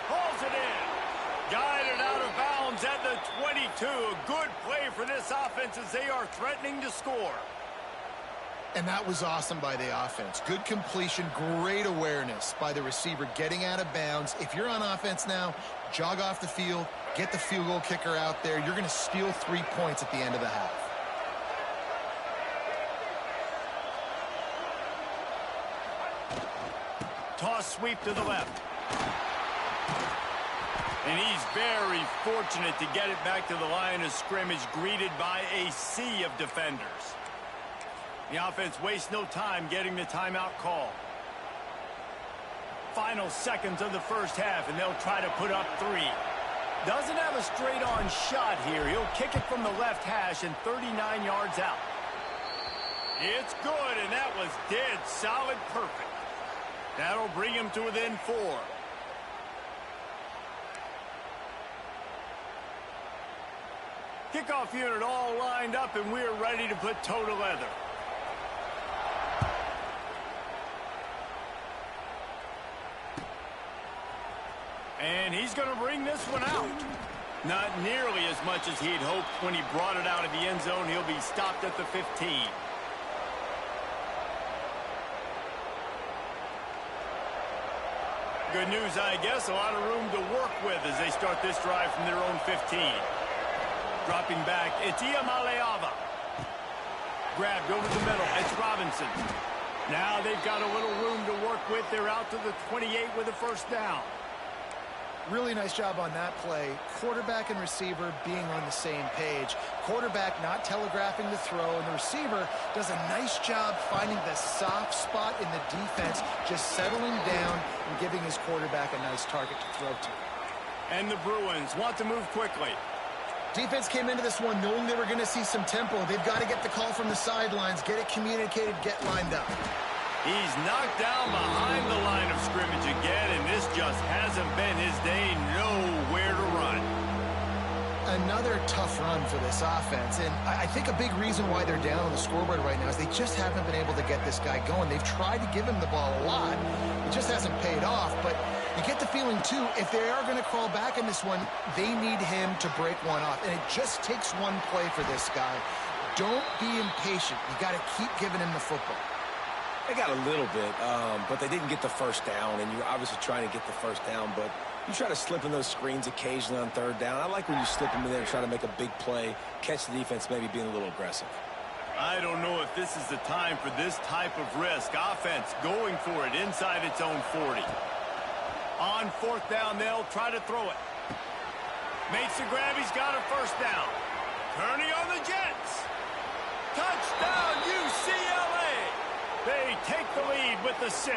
Hauls it in. Guided out of bounds at the 22. A good play for this offense as they are threatening to score. And that was awesome by the offense. Good completion, great awareness by the receiver getting out of bounds. If you're on offense now, jog off the field, get the field goal kicker out there. You're going to steal 3 points at the end of the half. Toss sweep to the left. And he's very fortunate to get it back to the line of scrimmage, greeted by a sea of defenders. The offense wastes no time getting the timeout call. Final seconds of the first half, and they'll try to put up 3. Doesn't have a straight-on shot here. He'll kick it from the left hash and 39 yards out. It's good, and that was dead solid perfect. That'll bring him to within 4. Kickoff unit all lined up, and we're ready to put toe to leather. And he's going to bring this one out. Not nearly as much as he'd hoped when he brought it out of the end zone. He'll be stopped at the 15. Good news, I guess. A lot of room to work with as they start this drive from their own 15. Dropping back, it's Iamaleava. Grabbed over the middle, it's Robinson. Now they've got a little room to work with. They're out to the 28 with a first down. Really nice job on that play. Quarterback and receiver being on the same page. Quarterback not telegraphing the throw, and the receiver does a nice job finding the soft spot in the defense, just settling down and giving his quarterback a nice target to throw to. And the Bruins want to move quickly. Defense came into this one knowing they were going to see some tempo. They've got to get the call from the sidelines, get it communicated, get lined up. He's knocked down behind the line of scrimmage again, and this just hasn't been his day. Nowhere to run. Another tough run for this offense, and I think a big reason why they're down on the scoreboard right now is they just haven't been able to get this guy going. They've tried to give him the ball a lot. It just hasn't paid off, but you get the feeling, too, if they are going to crawl back in this one, they need him to break one off, and it just takes one play for this guy. Don't be impatient. You got to keep giving him the football. They got a little bit, but they didn't get the first down, and you're obviously trying to get the first down, but you try to slip in those screens occasionally on third down. I like when you slip them in there and try to make a big play, catch the defense maybe being a little aggressive. I don't know if this is the time for this type of risk. Offense going for it inside its own 40. On fourth down, they'll try to throw it. Makes the grab, he's got a first down. Kearney on the Jets. Touchdown, UCLA. They take the lead with the 6.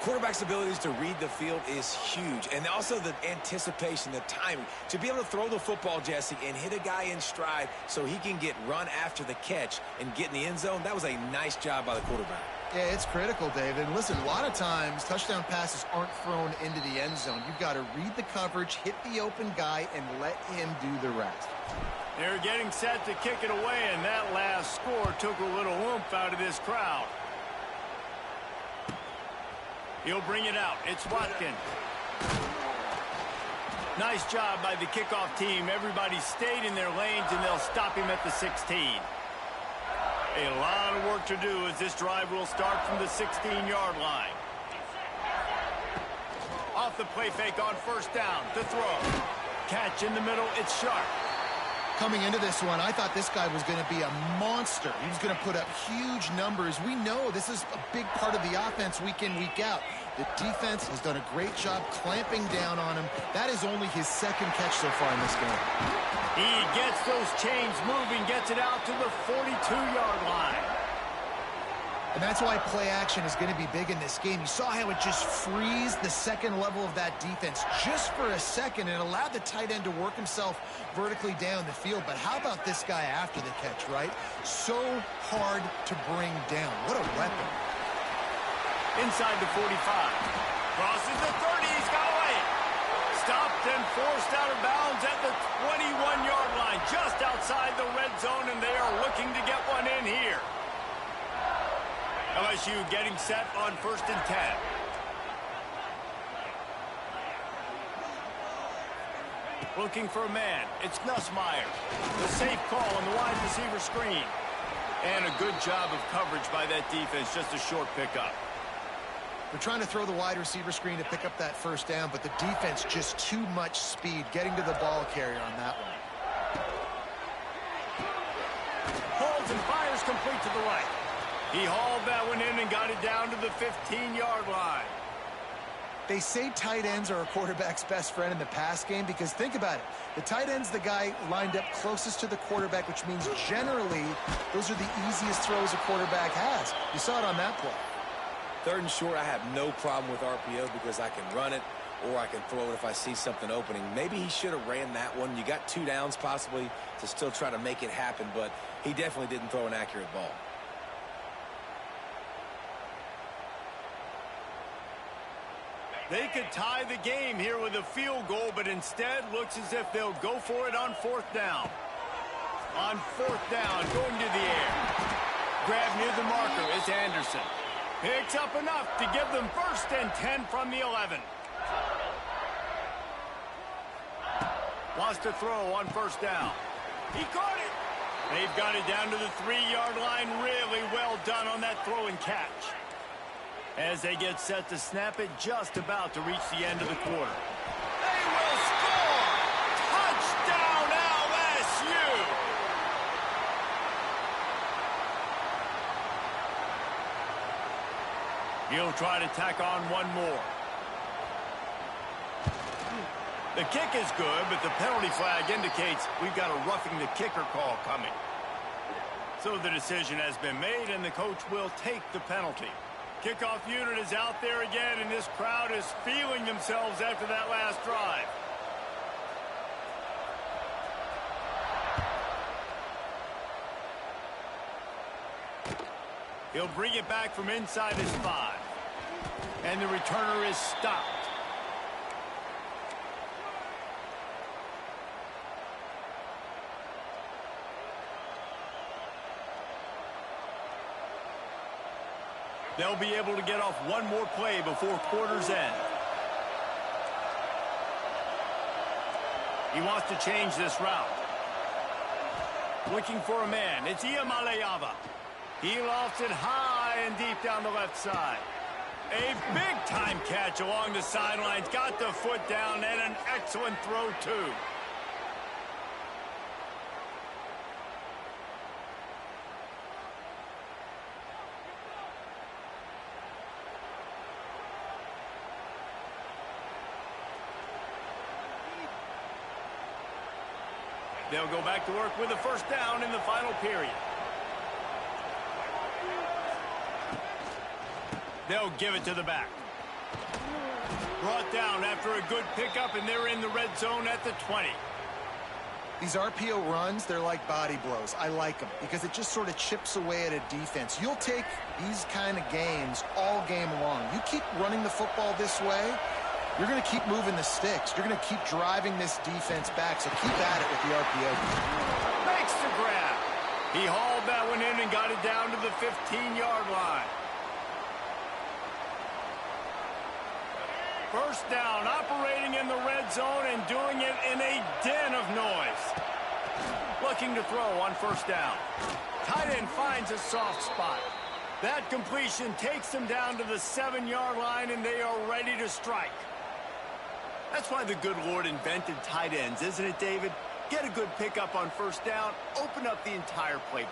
Quarterback's abilities to read the field is huge, and also the anticipation, the timing. To be able to throw the football, Jesse, and hit a guy in stride so he can get run after the catch and get in the end zone, that was a nice job by the quarterback. Yeah, it's critical, David. And listen, a lot of times touchdown passes aren't thrown into the end zone. You've got to read the coverage, hit the open guy, and let him do the rest. They're getting set to kick it away, and that last score took a little oomph out of this crowd. He'll bring it out. It's Watkins. Nice job by the kickoff team. Everybody stayed in their lanes, and they'll stop him at the 16. A lot of work to do as this drive will start from the 16-yard line. Off the play fake on first down to throw. Catch in the middle, it's Sharp. Coming into this one, I thought this guy was going to be a monster. He was going to put up huge numbers. We know this is a big part of the offense week in, week out. The defense has done a great job clamping down on him. That is only his second catch so far in this game. He gets those chains moving, gets it out to the 42-yard line. And that's why play action is going to be big in this game. You saw how it just freezed the second level of that defense just for a second and allowed the tight end to work himself vertically down the field. But how about this guy after the catch, right? So hard to bring down. What a weapon. Inside the 45. Crosses the 30. He's got away. Stopped and forced out of bounds at the 21-yard line, just outside the red zone, and they are looking to get one in here. LSU getting set on 1st and 10. Looking for a man. It's Nussmeier. The safe call on the wide receiver screen. And a good job of coverage by that defense. Just a short pickup. They're trying to throw the wide receiver screen to pick up that first down, but the defense just too much speed getting to the ball carrier on that one. Holds and fires complete to the right. He hauled that one in and got it down to the 15-yard line. They say tight ends are a quarterback's best friend in the pass game because think about it. The tight end's the guy lined up closest to the quarterback, which means generally those are the easiest throws a quarterback has. You saw it on that play. 3rd and short, I have no problem with RPO because I can run it or I can throw it if I see something opening. Maybe he should have ran that one. You got 2 downs possibly to still try to make it happen, but he definitely didn't throw an accurate ball. They could tie the game here with a field goal, but instead looks as if they'll go for it on 4th down. On 4th down, going to the air. Grab near the marker, it's Anderson. Picks up enough to give them 1st and 10 from the 11. Wants to throw on 1st down. He caught it. They've got it down to the 3-yard line. Really well done on that throw and catch. As they get set to snap it, just about to reach the end of the quarter. They will score! Touchdown LSU! He'll try to tack on one more. The kick is good, but the penalty flag indicates we've got a roughing the kicker call coming. So the decision has been made, and the coach will take the penalty. Kickoff unit is out there again, and this crowd is feeling themselves after that last drive. He'll bring it back from inside his 5. And the returner is stopped. They'll be able to get off one more play before quarter's end. He wants to change this route. Looking for a man. It's Iamaleava. He lofts it high and deep down the left side. A big-time catch along the sidelines. Got the foot down and an excellent throw, too. They'll go back to work with a 1st down in the final period. They'll give it to the back. Brought down after a good pickup, and they're in the red zone at the 20. These RPO runs, they're like body blows. I like them because it just sort of chips away at a defense. You'll take these kind of games all game long. You keep running the football this way, you're going to keep moving the sticks. You're going to keep driving this defense back, so keep at it with the RPO. Makes the grab. He hauled that one in and got it down to the 15-yard line. 1st down, operating in the red zone and doing it in a den of noise. Looking to throw on 1st down. Tight end finds a soft spot. That completion takes them down to the 7-yard line, and they are ready to strike. That's why the good Lord invented tight ends, isn't it, David? Get a good pickup on first down, open up the entire playbook.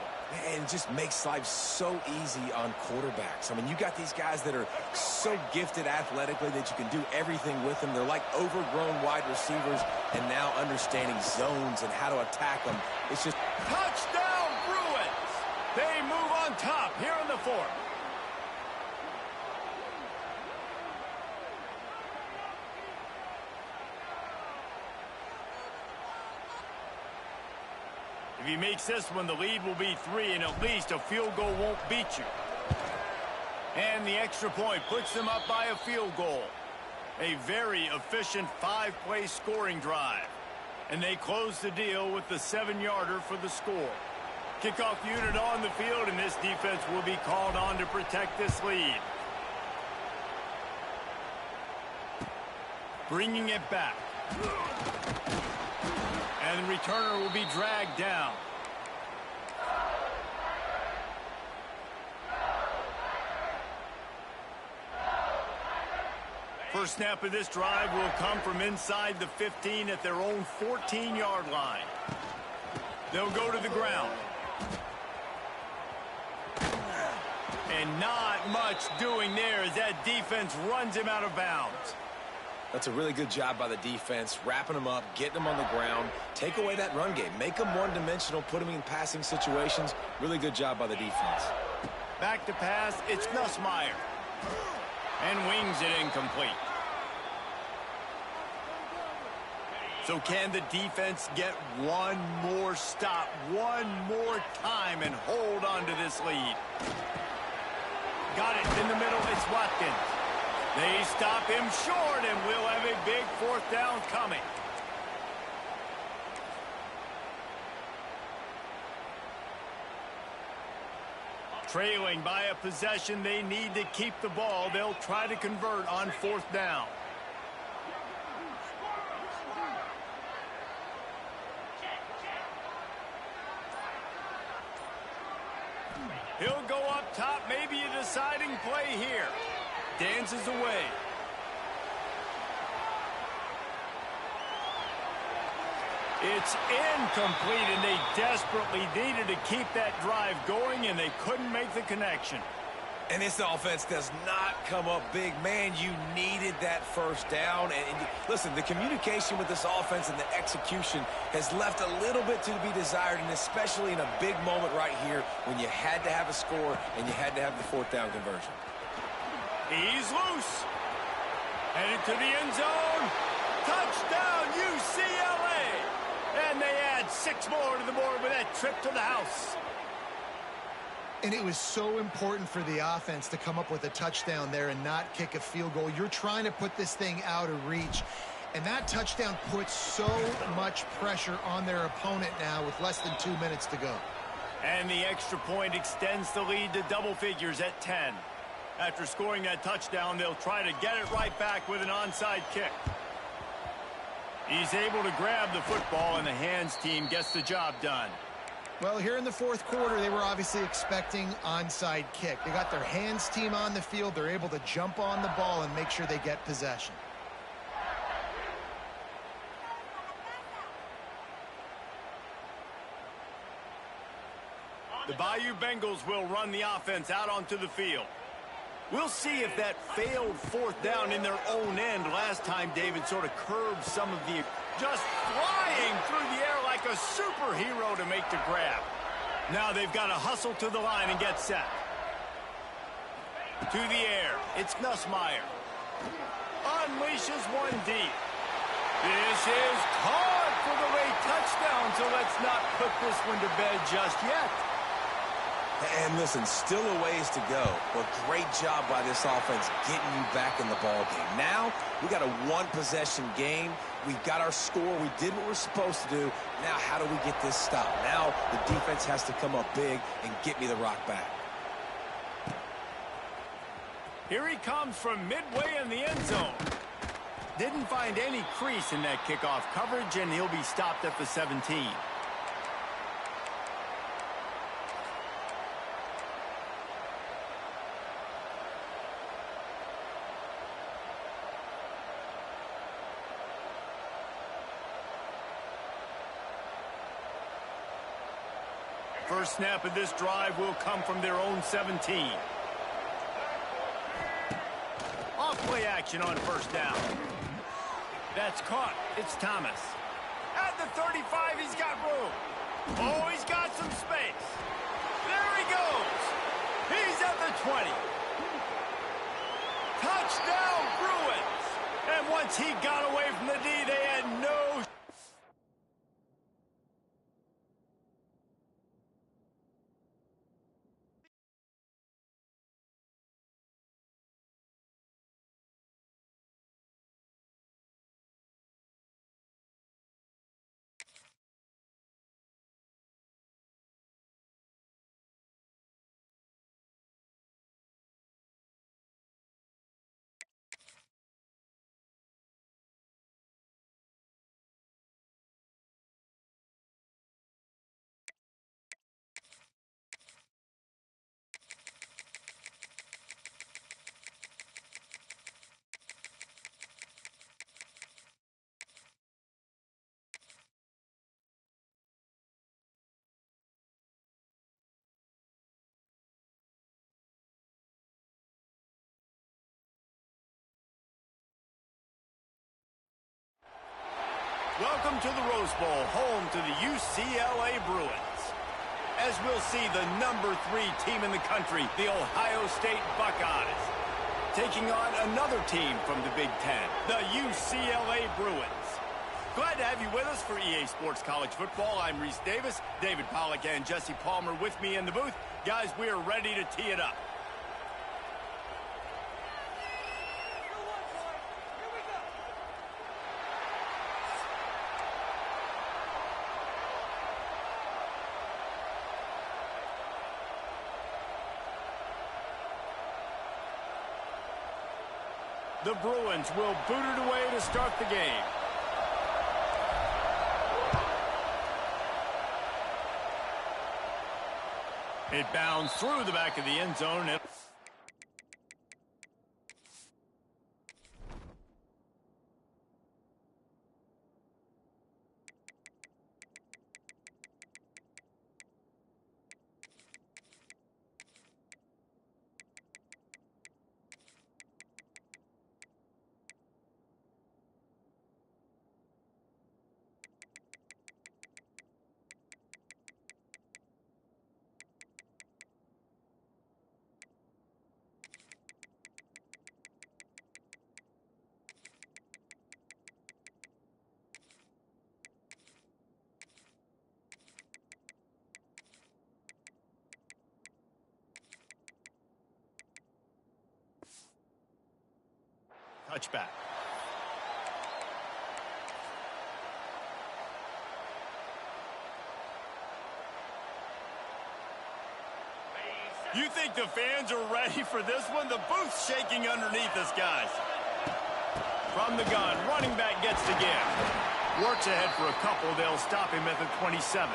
And it just makes life so easy on quarterbacks. I mean, you got these guys that are so gifted athletically that you can do everything with them. They're like overgrown wide receivers, and now understanding zones and how to attack them. It's just touchdown, Bruins! They move on top here in the fourth. If he makes this one, the lead will be 3, and at least a field goal won't beat you. And the extra point puts them up by a field goal. A very efficient 5-play scoring drive. And they close the deal with the 7-yarder for the score. Kickoff unit on the field, and this defense will be called on to protect this lead. Bringing it back. And the returner will be dragged down. First snap of this drive will come from inside the 15 at their own 14-yard line. They'll go to the ground. And not much doing there as that defense runs him out of bounds. That's a really good job by the defense, wrapping them up, getting them on the ground. Take away that run game. Make them one-dimensional, put them in passing situations. Really good job by the defense. Back to pass, it's Nussmeier. And wings it incomplete. So can the defense get one more stop, one more time, and hold on to this lead? Got it in the middle, it's Watkins. They stop him short, and we'll have a big fourth down coming. Trailing by a possession, they need to keep the ball. They'll try to convert on fourth down. He'll go up top, maybe a deciding play here. Dances away. It's incomplete, and they desperately needed to keep that drive going, and they couldn't make the connection. And this offense does not come up big. Man, you needed that first down. And listen, the communication with this offense and the execution has left a little bit to be desired, and especially in a big moment right here when you had to have a score and you had to have the fourth down conversion. He's loose. Headed to the end zone. Touchdown, UCLA. And they add 6 more to the board with that trip to the house. And it was so important for the offense to come up with a touchdown there and not kick a field goal. You're trying to put this thing out of reach. And that touchdown puts so much pressure on their opponent now with less than 2 minutes to go. And the extra point extends the lead to double figures at 10. After scoring that touchdown, they'll try to get it right back with an onside kick. He's able to grab the football, and the hands team gets the job done. Well, here in the fourth quarter, they were obviously expecting onside kick. They got their hands team on the field. They're able to jump on the ball and make sure they get possession. The Bayou Bengals will run the offense out onto the field. We'll see if that failed fourth down in their own end last time, David, sort of curbed some of the just flying through the air like a superhero to make the grab. Now they've got to hustle to the line and get set. To the air, it's Nussmeier. Unleashes one deep. This is caught for the late touchdown, so let's not put this one to bed just yet. And listen, still a ways to go, but great job by this offense getting you back in the ball game. Now, we got a one-possession game. We've got our score. We did what we're supposed to do. Now, how do we get this stopped? Now, the defense has to come up big and get me the rock back. Here he comes from midway in the end zone. Didn't find any crease in that kickoff coverage, and he'll be stopped at the 17. First snap of this drive will come from their own 17. Off-play action on first down. That's caught. It's Thomas. At the 35, he's got room. Oh, he's got some space. There he goes. He's at the 20. Touchdown, Bruins. And once he got away from the D, they had no... Welcome to the Rose Bowl, home to the UCLA Bruins. As we'll see, the #3 team in the country, the Ohio State Buckeyes, taking on another team from the Big Ten, the UCLA Bruins. Glad to have you with us for EA Sports College Football. I'm Reese Davis, David Pollack and Jesse Palmer with me in the booth. Guys, we are ready to tee it up. The Bruins will boot it away to start the game. It bounds through the back of the end zone. Touchback. You think the fans are ready for this one? The booth's shaking underneath us, guys. From the gun, running back gets the give. Works ahead for a couple. They'll stop him at the 27.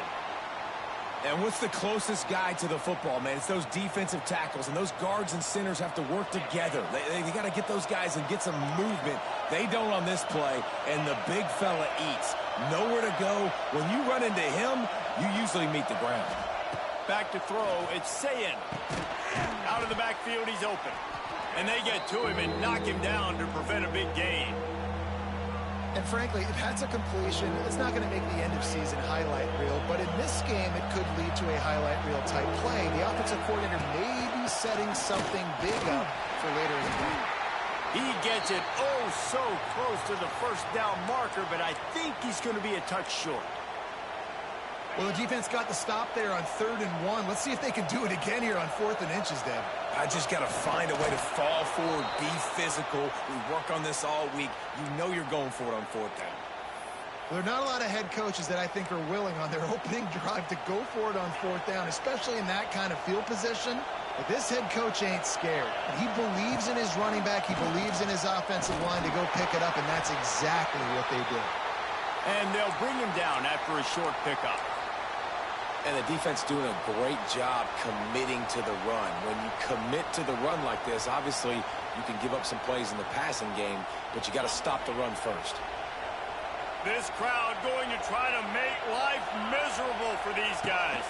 And what's the closest guy to the football, man? It's those defensive tackles, and those guards and centers have to work together. They got to get those guys and get some movement. They don't on this play, and the big fella eats. Nowhere to go. When you run into him, you usually meet the ground. Back to throw. It's Sayin. Out of the backfield, he's open. And they get to him and knock him down to prevent a big gain. And frankly, if that's a completion, it's not going to make the end-of-season highlight reel, but in this game, it could lead to a highlight reel type play. The offensive coordinator may be setting something big up for later in the game. He gets it oh so close to the first down marker, but I think he's going to be a touch short. Well, the defense got the stop there on 3rd and 1. Let's see if they can do it again here on 4th and inches, Deb. I just got to find a way to fall forward, be physical. We work on this all week. You know you're going for it on 4th down. Well, there are not a lot of head coaches that I think are willing on their opening drive to go for it on 4th down, especially in that kind of field position. But this head coach ain't scared. He believes in his running back. He believes in his offensive line to go pick it up, and that's exactly what they did. And they'll bring him down after a short pickup. And the defense doing a great job committing to the run. When you commit to the run like this, obviously you can give up some plays in the passing game, but you got to stop the run first. This crowd going to try to make life miserable for these guys.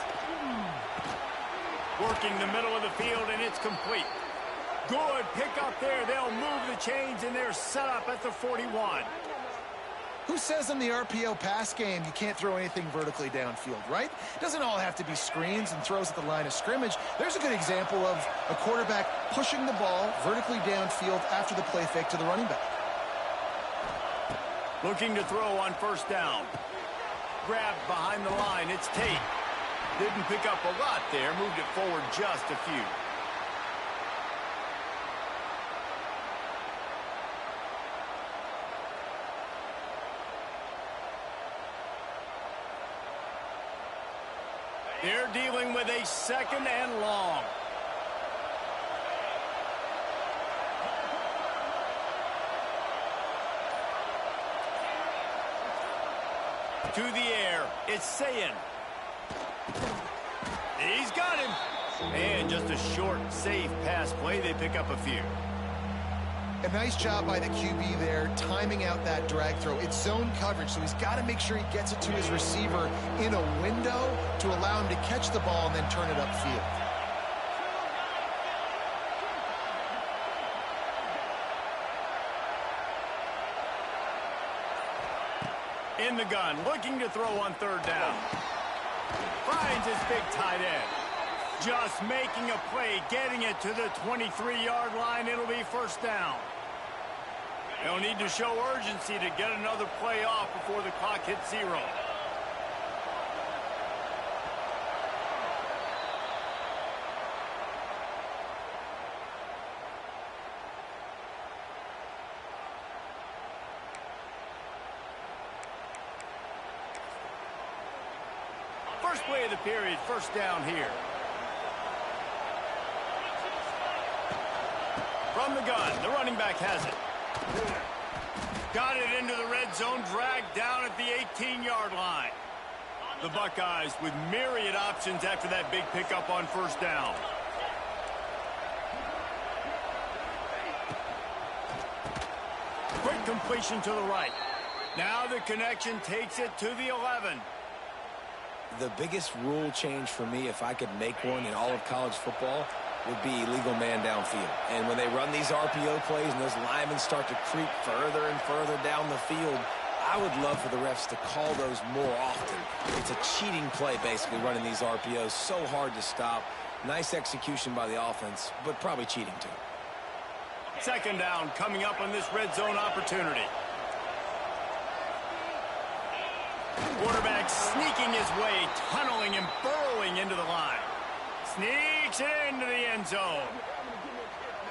Working the middle of the field, and it's complete. Good pickup there. They'll move the chains, and they're set up at the 41. Who says in the RPO pass game you can't throw anything vertically downfield, right? Doesn't all have to be screens and throws at the line of scrimmage. There's a good example of a quarterback pushing the ball vertically downfield after the play fake to the running back. Looking to throw on first down. Grabbed behind the line. It's Tate. Didn't pick up a lot there. Moved it forward just a few. They're dealing with a second and long. To the air, it's Sayin. He's got him. And just a short, safe pass play. They pick up a few. A nice job by the QB there, timing out that drag throw. It's zone coverage, so he's got to make sure he gets it to his receiver in a window to allow him to catch the ball and then turn it upfield. In the gun, looking to throw on third down. Finds his big tight end. Just making a play, getting it to the 23-yard line. It'll be first down. They'll need to show urgency to get another play off before the clock hits 0. First play of the period, first down here. From the gun, the running back has it. Got it into the red zone, dragged down at the 18-yard line. The Buckeyes with myriad options after that big pickup on first down. Quick completion to the right. Now the connection takes it to the 11. The biggest rule change for me, if I could make one in all of college football, would be illegal man downfield. And when they run these RPO plays and those linemen start to creep further and further down the field, I would love for the refs to call those more often. It's a cheating play, basically, running these RPOs. So hard to stop. Nice execution by the offense, but probably cheating too. Second down coming up on this red zone opportunity. Quarterback sneaking his way, tunneling and burrowing into the line. Sneaks it into the end zone.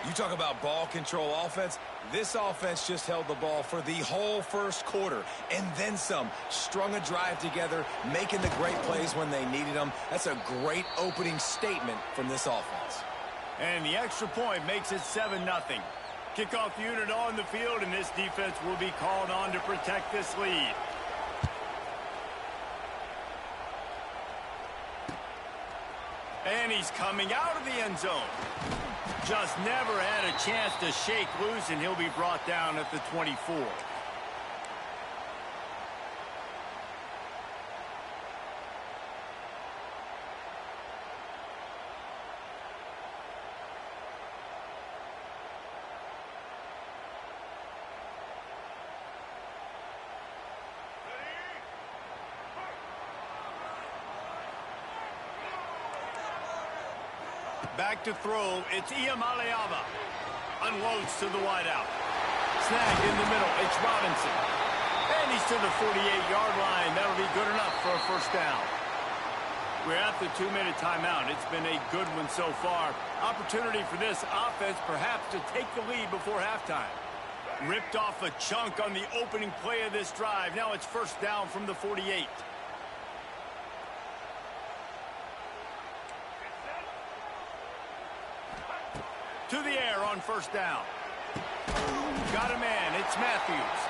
You talk about ball control offense. This offense just held the ball for the whole first quarter and then some. Strung a drive together, making the great plays when they needed them. That's a great opening statement from this offense. And the extra point makes it 7-0. Kickoff unit on the field, and this defense will be called on to protect this lead. And he's coming out of the end zone. Just never had a chance to shake loose, and he'll be brought down at the 24. Back to throw, it's Iamaleava. Unloads to the wideout. Snagged in the middle, it's Robinson. And he's to the 48-yard line. That'll be good enough for a first down. We're at the 2-minute timeout. It's been a good one so far. Opportunity for this offense perhaps to take the lead before halftime. Ripped off a chunk on the opening play of this drive. Now it's first down from the 48. To the air on first down. Got a man, it's Matthews.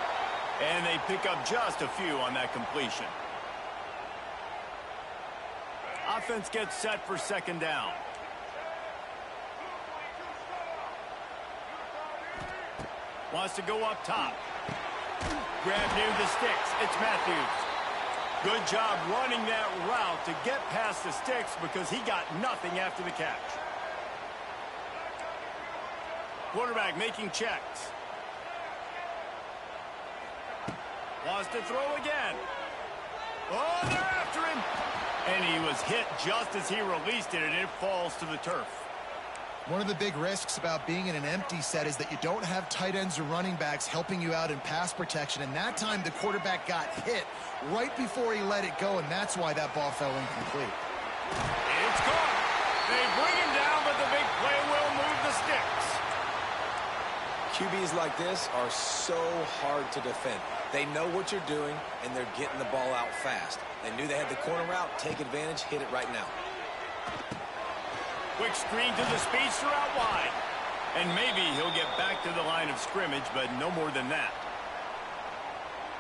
And they pick up just a few on that completion. Offense gets set for second down. Wants to go up top. Grab near the sticks, it's Matthews. Good job running that route to get past the sticks because he got nothing after the catch. Quarterback making checks. Wants to throw again. Oh, they're after him. And he was hit just as he released it, and it falls to the turf. One of the big risks about being in an empty set is that you don't have tight ends or running backs helping you out in pass protection. And that time the quarterback got hit right before he let it go, and that's why that ball fell incomplete. It's gone. They bring him down, but the big play will move the sticks. QBs like this are so hard to defend. They know what you're doing, and they're getting the ball out fast. They knew they had the corner route. Take advantage. Hit it right now. Quick screen to the speedster out wide. And maybe he'll get back to the line of scrimmage, but no more than that.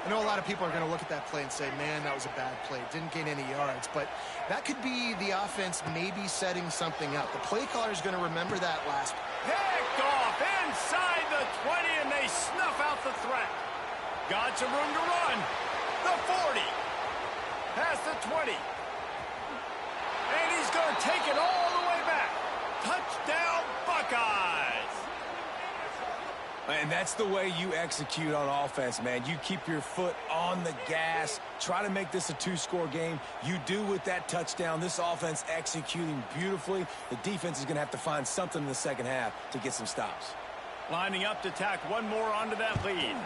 I know a lot of people are going to look at that play and say, man, that was a bad play. Didn't gain any yards. But that could be the offense maybe setting something up. The play caller is going to remember that last. Picked off inside the 20, and they snuff out the threat. Got some room to run. The 40. Past the 20. And he's going to take it all the way back. Touchdown, Buckeyes. And that's the way you execute on offense, man. You keep your foot on the gas. Try to make this a two-score game. You do with that touchdown. This offense executing beautifully. The defense is going to have to find something in the second half to get some stops. Lining up to tack one more onto that lead.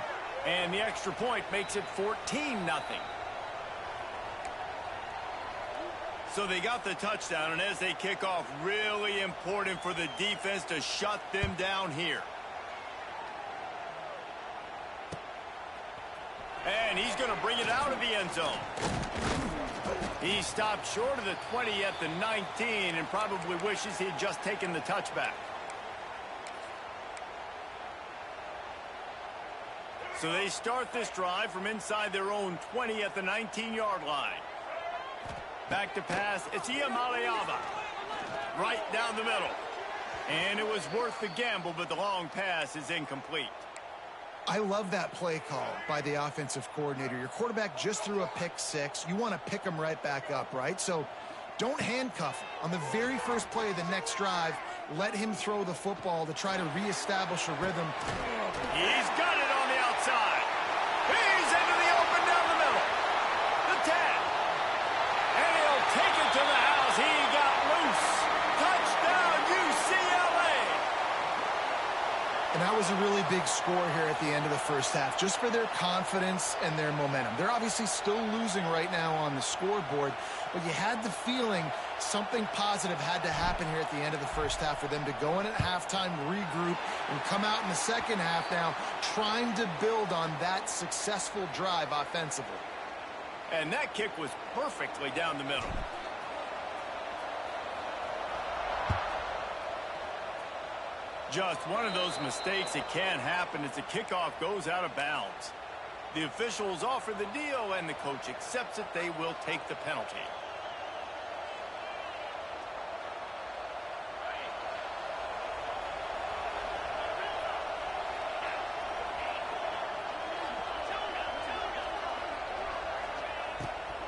And the extra point makes it 14-0. So they got the touchdown, and as they kick off, really important for the defense to shut them down here. And he's going to bring it out of the end zone. He stopped short of the 20 at the 19 and probably wishes he had just taken the touchback. So they start this drive from inside their own 20 at the 19-yard line. Back to pass, it's Iamaleava. Right down the middle. And it was worth the gamble, but the long pass is incomplete. I love that play call by the offensive coordinator. Your quarterback just threw a pick six. You want to pick him right back up, right? So don't handcuff him. On the very first play of the next drive, let him throw the football to try to reestablish a rhythm. He's got it on the outside. He's into the open down the middle. The 10. And he'll take it to the house. He got loose. Touchdown, UCLA. And that was a really big score here at the end of the first half, just for their confidence and their momentum. They're obviously still losing right now on the scoreboard, but you had the feeling something positive had to happen here at the end of the first half for them to go in at halftime, regroup, and come out in the second half now trying to build on that successful drive offensively. And that kick was perfectly down the middle. Just one of those mistakes that can happen as the kickoff goes out of bounds. The officials offer the deal, and the coach accepts it. They will take the penalty.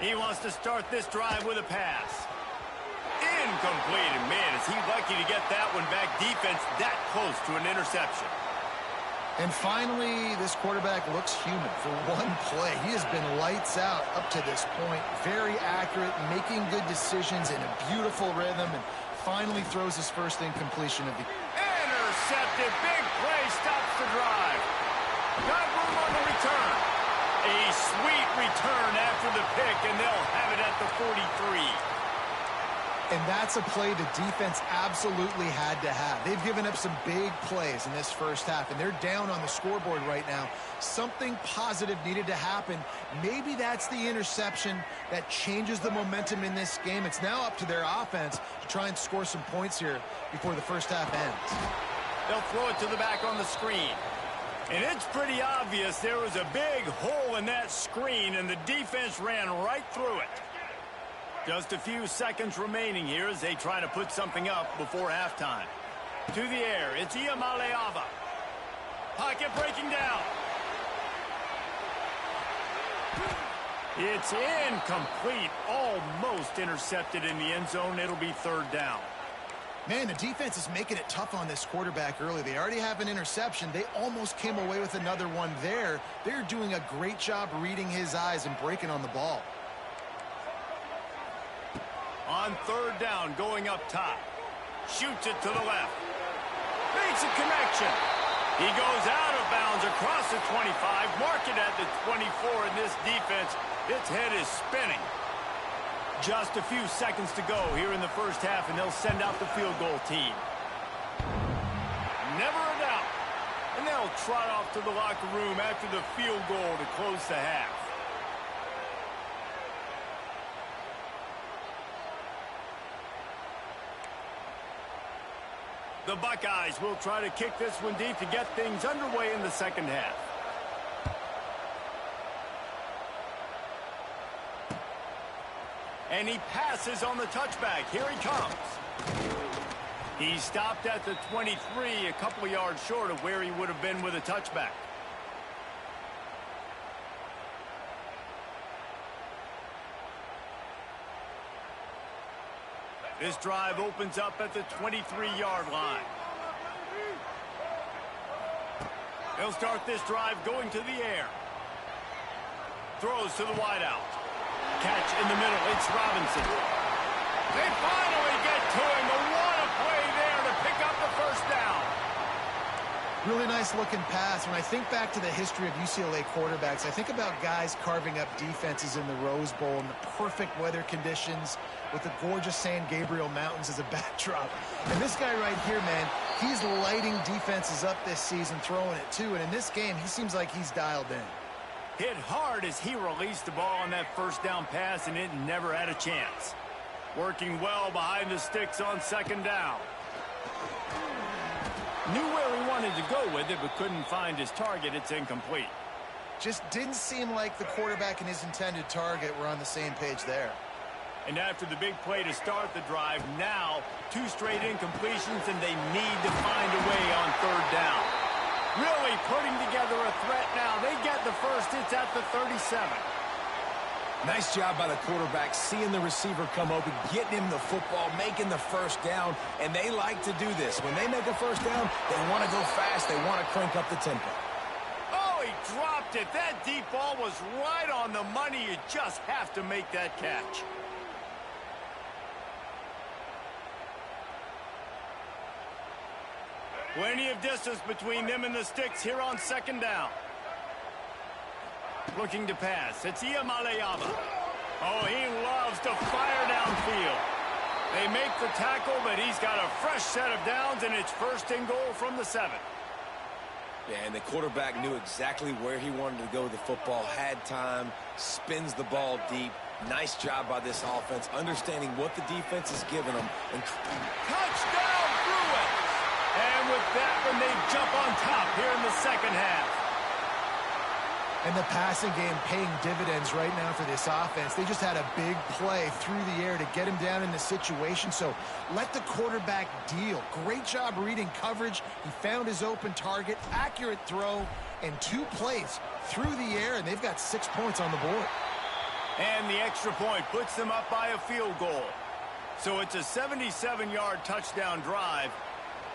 He wants to start this drive with a pass. Incomplete, and man, is he lucky to get that one back. Defense that close to an interception. And finally, this quarterback looks human for one play. He has been lights out up to this point. Very accurate, making good decisions in a beautiful rhythm, and finally throws his first incompletion of the... Intercepted. Big play stops the drive. Got room on the return. A sweet return after the pick, and they'll have it at the 43. And that's a play the defense absolutely had to have. They've given up some big plays in this first half, and they're down on the scoreboard right now. Something positive needed to happen. Maybe that's the interception that changes the momentum in this game. It's now up to their offense to try and score some points here before the first half ends. They'll throw it to the back on the screen. And it's pretty obvious there was a big hole in that screen, and the defense ran right through it. Just a few seconds remaining here as they try to put something up before halftime. To the air, it's Iamaleava. Pocket breaking down. It's incomplete, almost intercepted in the end zone. It'll be third down. Man, the defense is making it tough on this quarterback early. They already have an interception. They almost came away with another one there. They're doing a great job reading his eyes and breaking on the ball. On third down, going up top. Shoots it to the left. Makes a connection. He goes out of bounds across the 25. Mark it at the 24 in this defense. Its head is spinning. Just a few seconds to go here in the first half, and they'll send out the field goal team. Never a doubt. And they'll trot off to the locker room after the field goal to close the half. The Buckeyes will try to kick this one deep to get things underway in the second half. And he passes on the touchback. Here he comes. He stopped at the 23, a couple of yards short of where he would have been with a touchback. This drive opens up at the 23-yard line. They'll start this drive going to the air. Throws to the wideout. Catch in the middle. It's Robinson. They finally get to him. What a play there to pick up the first down. Really nice looking pass. When I think back to the history of UCLA quarterbacks, I think about guys carving up defenses in the Rose Bowl in the perfect weather conditions with the gorgeous San Gabriel Mountains as a backdrop. And this guy right here, man, he's lighting defenses up this season, throwing it too. And in this game, he seems like he's dialed in. Hit hard as he released the ball on that first down pass, and it never had a chance. Working well behind the sticks on second down. Knew where he wanted to go with it, but couldn't find his target. It's incomplete. Just didn't seem like the quarterback and his intended target were on the same page there. And after the big play to start the drive, now 2 straight incompletions, and they need to find a way on third down. Really putting together a threat now. They get the first. It's at the 37. Nice job by the quarterback, seeing the receiver come open, getting him the football, making the first down, and they like to do this. When they make a first down, they want to go fast. They want to crank up the tempo. Oh, he dropped it. That deep ball was right on the money. You just have to make that catch. Plenty of distance between them and the sticks here on second down. Looking to pass. It's Iamaleava. Oh, he loves to fire downfield. They make the tackle, but he's got a fresh set of downs, and it's first and goal from the 7. Yeah, and the quarterback knew exactly where he wanted to go with the football, had time, spins the ball deep. Nice job by this offense, understanding what the defense is giving them. And touchdown, Bruins! And with that one, they jump on top here in the second half. And the passing game paying dividends right now for this offense. They just had a big play through the air to get him down in the situation. So let the quarterback deal. Great job reading coverage. He found his open target, accurate throw, and 2 plays through the air, and they've got 6 points on the board. And the extra point puts them up by a field goal. So it's a 77-yard touchdown drive.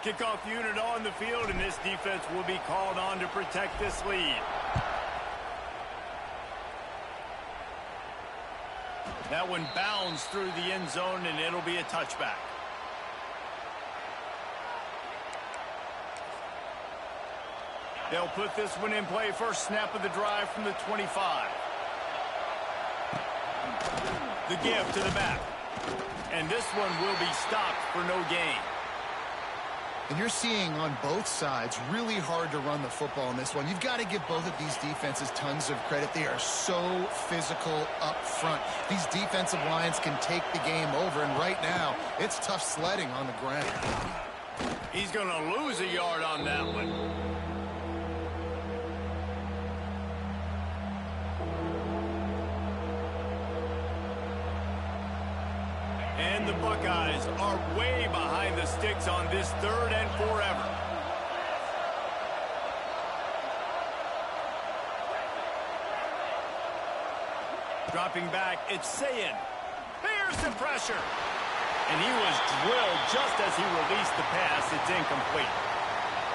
Kickoff unit on the field, and this defense will be called on to protect this lead. That one bounds through the end zone, and it'll be a touchback. They'll put this one in play. First snap of the drive from the 25. The give to the back. And this one will be stopped for no gain. And you're seeing on both sides really hard to run the football in this one. You've got to give both of these defenses tons of credit. They are so physical up front. These defensive lines can take the game over, and right now, it's tough sledding on the ground. He's going to lose a yard on that one. And the Buckeyes are way behind the sticks on this 3rd and forever. Dropping back, it's Sayin. There's the pressure. And he was drilled just as he released the pass. It's incomplete.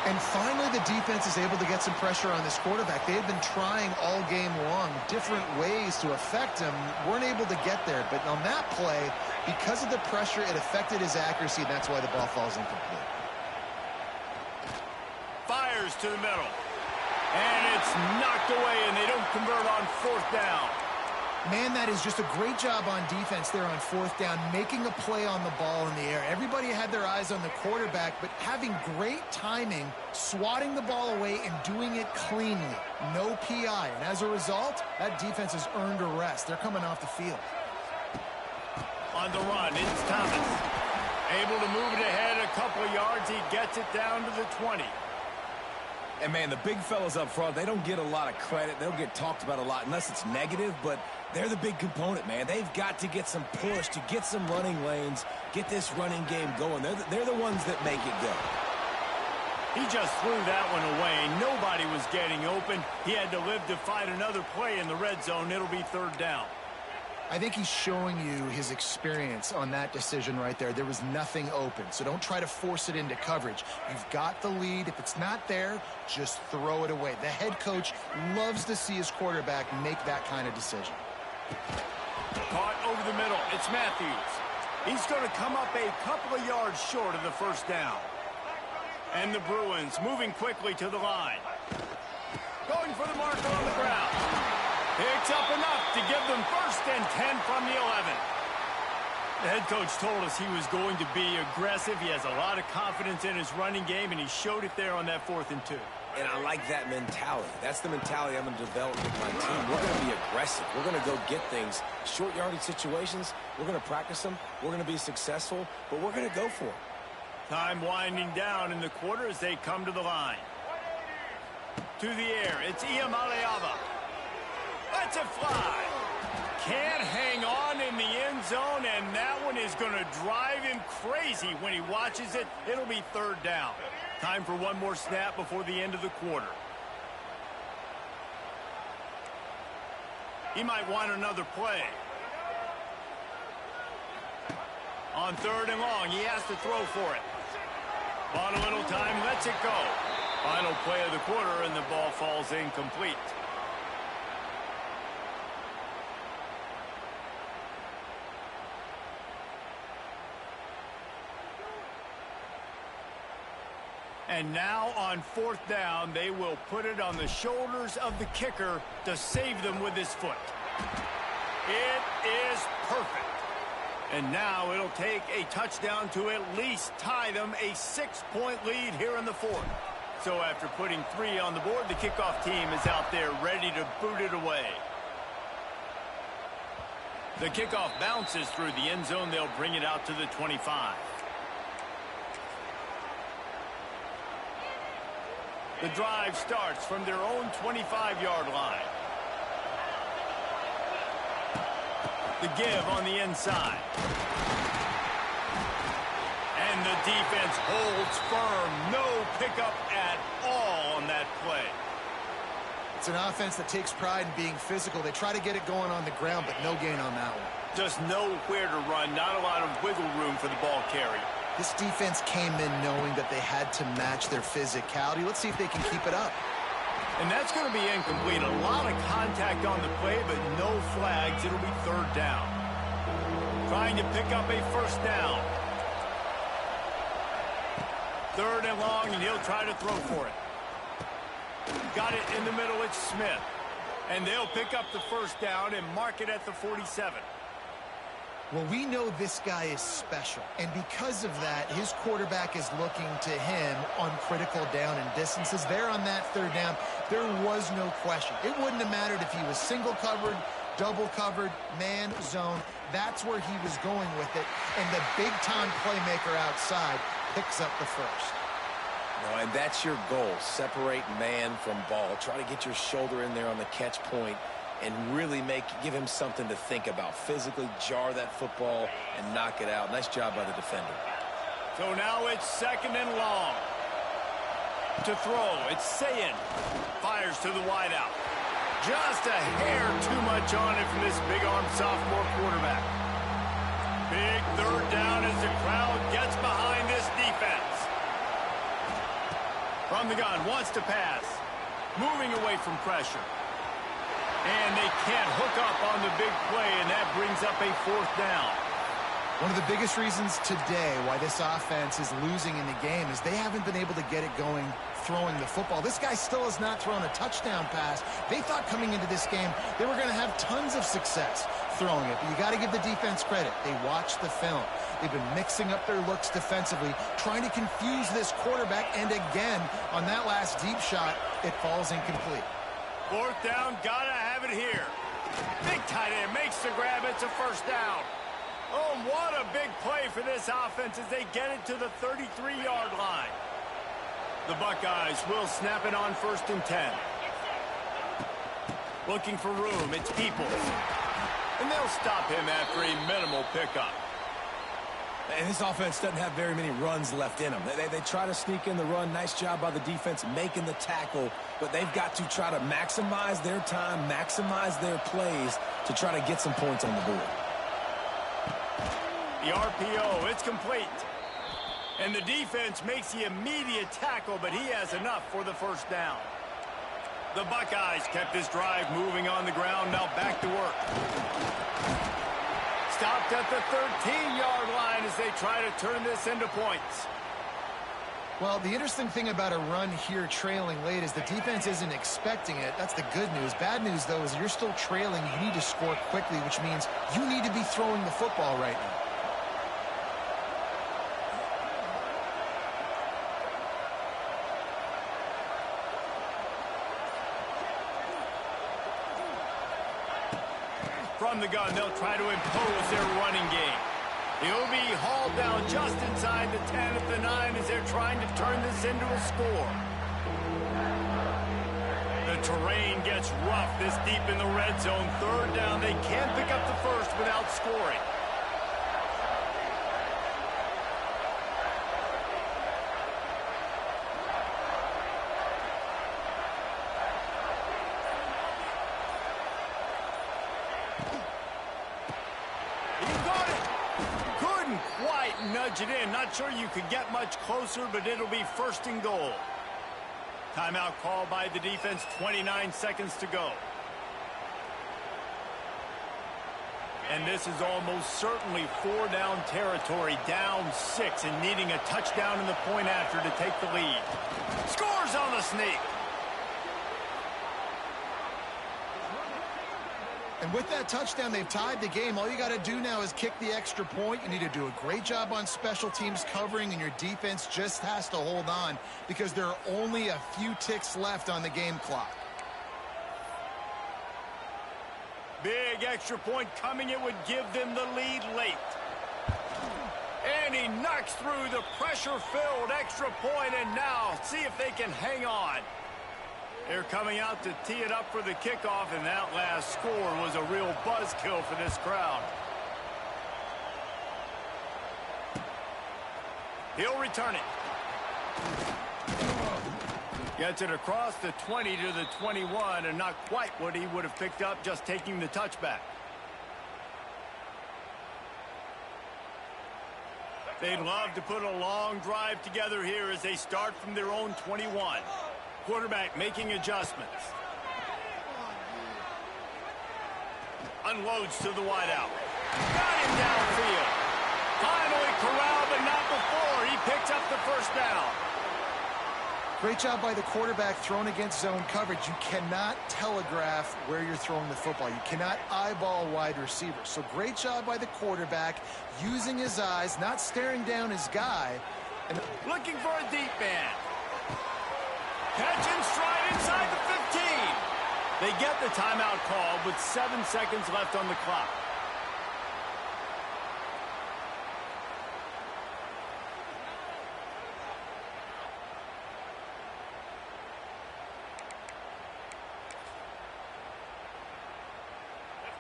And finally, the defense is able to get some pressure on this quarterback. They had been trying all game long different ways to affect him. Weren't able to get there. But on that play, because of the pressure, it affected his accuracy, and that's why the ball falls incomplete. Fires to the middle. And it's knocked away, and they don't convert on fourth down. Man, that is just a great job on defense there on fourth down, making a play on the ball in the air. Everybody had their eyes on the quarterback, but having great timing, swatting the ball away, and doing it cleanly. No PI. And as a result, that defense has earned a rest. They're coming off the field. On the run, it's Thomas. Able to move it ahead a couple of yards. He gets it down to the 20. And, man, the big fellas up front, they don't get a lot of credit. They don't get talked about a lot unless it's negative, but they're the big component, man. They've got to get some push, to get some running lanes, get this running game going. They're the ones that make it go. He just threw that one away. Nobody was getting open. He had to live to find another play in the red zone. It'll be third down. I think he's showing you his experience on that decision right there. There was nothing open, so don't try to force it into coverage. You've got the lead. If it's not there, just throw it away. The head coach loves to see his quarterback make that kind of decision. Caught over the middle. It's Matthews. He's going to come up a couple of yards short of the first down. And the Bruins moving quickly to the line. Going for the marker on the ground. Picks up enough to give them first and 10 from the 11. The head coach told us he was going to be aggressive. He has a lot of confidence in his running game, and he showed it there on that 4th and 2. And I like that mentality. That's the mentality I'm going to develop with my team. We're going to be aggressive. We're going to go get things. Short yardage situations, we're going to practice them. We're going to be successful, but we're going to go for it. Time winding down in the quarter as they come to the line. To the air, it's Iamaleava. Lets it fly. Can't hang on in the end zone, and that one is going to drive him crazy when he watches it. It'll be third down. Time for one more snap before the end of the quarter. He might want another play. On third and long, he has to throw for it. Bought a little time, lets it go. Final play of the quarter, and the ball falls incomplete. And now on fourth down, they will put it on the shoulders of the kicker to save them with his foot. It is perfect. And now it'll take a touchdown to at least tie them a 6-point lead here in the 4th. So after putting 3 on the board, the kickoff team is out there ready to boot it away. The kickoff bounces through the end zone. They'll bring it out to the 25. The drive starts from their own 25-yard line. The give on the inside. And the defense holds firm. No pickup at all on that play. It's an offense that takes pride in being physical. They try to get it going on the ground, but no gain on that one. Just nowhere to run. Not a lot of wiggle room for the ball carry. This defense came in knowing that they had to match their physicality. Let's see if they can keep it up. And that's going to be incomplete. A lot of contact on the play, but no flags. It'll be third down. Trying to pick up a first down. Third and long, and he'll try to throw for it. Got it in the middle. It's Smith. And they'll pick up the first down and mark it at the 47. Well, we know this guy is special, and because of that, his quarterback is looking to him on critical down and distances. There on that third down, there was no question. It wouldn't have mattered if he was single covered, double covered, man, zone. That's where he was going with it, and the big-time playmaker outside picks up the first. No, and that's your goal. Separate man from ball. Try to get your shoulder in there on the catch point and really give him something to think about. Physically jar that football and knock it out. Nice job by the defender. So now it's second and long. To throw, it's Sayin. Fires to the wideout. Just a hair too much on it from this big-armed sophomore quarterback. Big third down as the crowd gets behind this defense. From the gun, wants to pass. Moving away from pressure. And they can't hook up on the big play, and that brings up a fourth down. One of the biggest reasons today why this offense is losing in the game is they haven't been able to get it going throwing the football. This guy still has not thrown a touchdown pass. They thought coming into this game they were going to have tons of success throwing it, but you got to give the defense credit. They watched the film. They've been mixing up their looks defensively, trying to confuse this quarterback, and again, on that last deep shot, it falls incomplete. Fourth down, gotta have it here. Big tight end makes the grab. It's a first down. Oh, what a big play for this offense as they get it to the 33-yard line. The Buckeyes will snap it on 1st and 10. Looking for room, it's Peoples. And they'll stop him after a minimal pickup. And this offense doesn't have very many runs left in them. They try to sneak in the run. Nice job by the defense making the tackle. But they've got to try to maximize their time, maximize their plays to try to get some points on the board. The RPO, it's complete. And the defense makes the immediate tackle, but he has enough for the first down. The Buckeyes kept this drive moving on the ground. Now back to work. Stopped at the 13-yard line as they try to turn this into points. Well, the interesting thing about a run here trailing late is the defense isn't expecting it. That's the good news. Bad news, though, is you're still trailing. You need to score quickly, which means you need to be throwing the football right now. From the gun, they'll try to impose their running game. He'll be hauled down just inside the 10 at the 9 as they're trying to turn this into a score. The terrain gets rough this deep in the red zone. Third down, they can't pick up the first without scoring. Nudge it in. Not sure you could get much closer, but it'll be 1st and goal. Timeout called by the defense, 29 seconds to go. And this is almost certainly 4-down territory, down 6, and needing a touchdown in the point after to take the lead. Scores on the sneak. And with that touchdown, they've tied the game. All you got to do now is kick the extra point. You need to do a great job on special teams covering, and your defense just has to hold on because there are only a few ticks left on the game clock. Big extra point coming. It would give them the lead late. And he knocks through the pressure-filled extra point, and now see if they can hang on. They're coming out to tee it up for the kickoff, and that last score was a real buzzkill for this crowd. He'll return it. Gets it across the 20 to the 21, and not quite what he would have picked up just taking the touchback. They'd love to put a long drive together here as they start from their own 21. Quarterback making adjustments. Unloads to the wideout. Got him downfield. Finally corralled, but not before. He picks up the first down. Great job by the quarterback thrown against zone coverage. You cannot telegraph where you're throwing the football. You cannot eyeball wide receivers. So great job by the quarterback using his eyes, not staring down his guy. And looking for a deep man. Catch and stride inside the 15. They get the timeout called with 7 seconds left on the clock.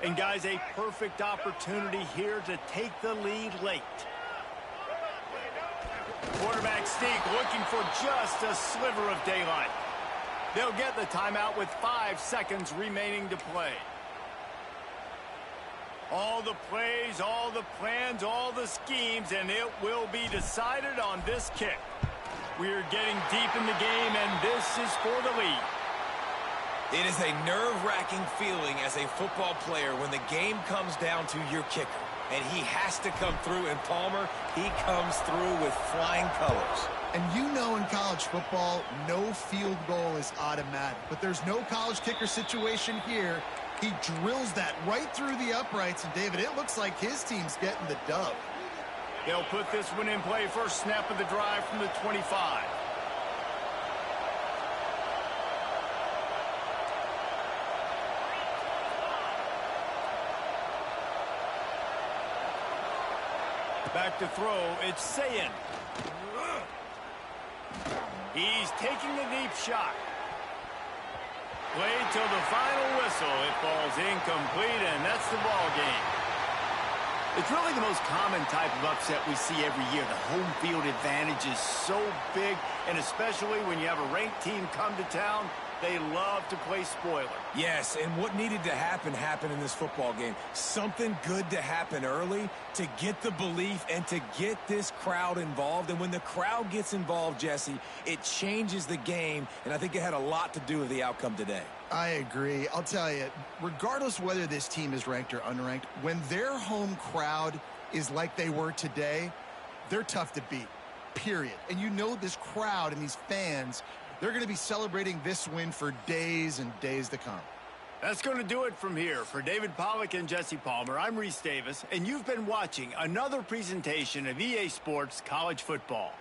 And guys, a perfect opportunity here to take the lead late. Quarterback sneak looking for just a sliver of daylight. They'll get the timeout with 5 seconds remaining to play. All the plays, all the plans, all the schemes, and it will be decided on this kick. We're getting deep in the game, and this is for the lead. It is a nerve-wracking feeling as a football player when the game comes down to your kicker. And he has to come through, and Palmer, he comes through with flying colors. And you know in college football, no field goal is automatic. But there's no college kicker situation here. He drills that right through the uprights. And, David, it looks like his team's getting the dub. They'll put this one in play first snap of the drive from the 25. Back to throw, it's Sayin. He's taking the deep shot. Played till the final whistle. It falls incomplete, and that's the ball game. It's really the most common type of upset we see every year. The home field advantage is so big, and especially when you have a ranked team come to town, they love to play spoiler. Yes, and what needed to happen happened in this football game. Something good to happen early to get the belief and to get this crowd involved. And when the crowd gets involved, Jesse, it changes the game, and I think it had a lot to do with the outcome today. I agree. I'll tell you, regardless whether this team is ranked or unranked, when their home crowd is like they were today, they're tough to beat, period. And you know this crowd and these fans, they're going to be celebrating this win for days and days to come. That's going to do it from here. For David Pollack and Jesse Palmer, I'm Reese Davis, and you've been watching another presentation of EA Sports College Football.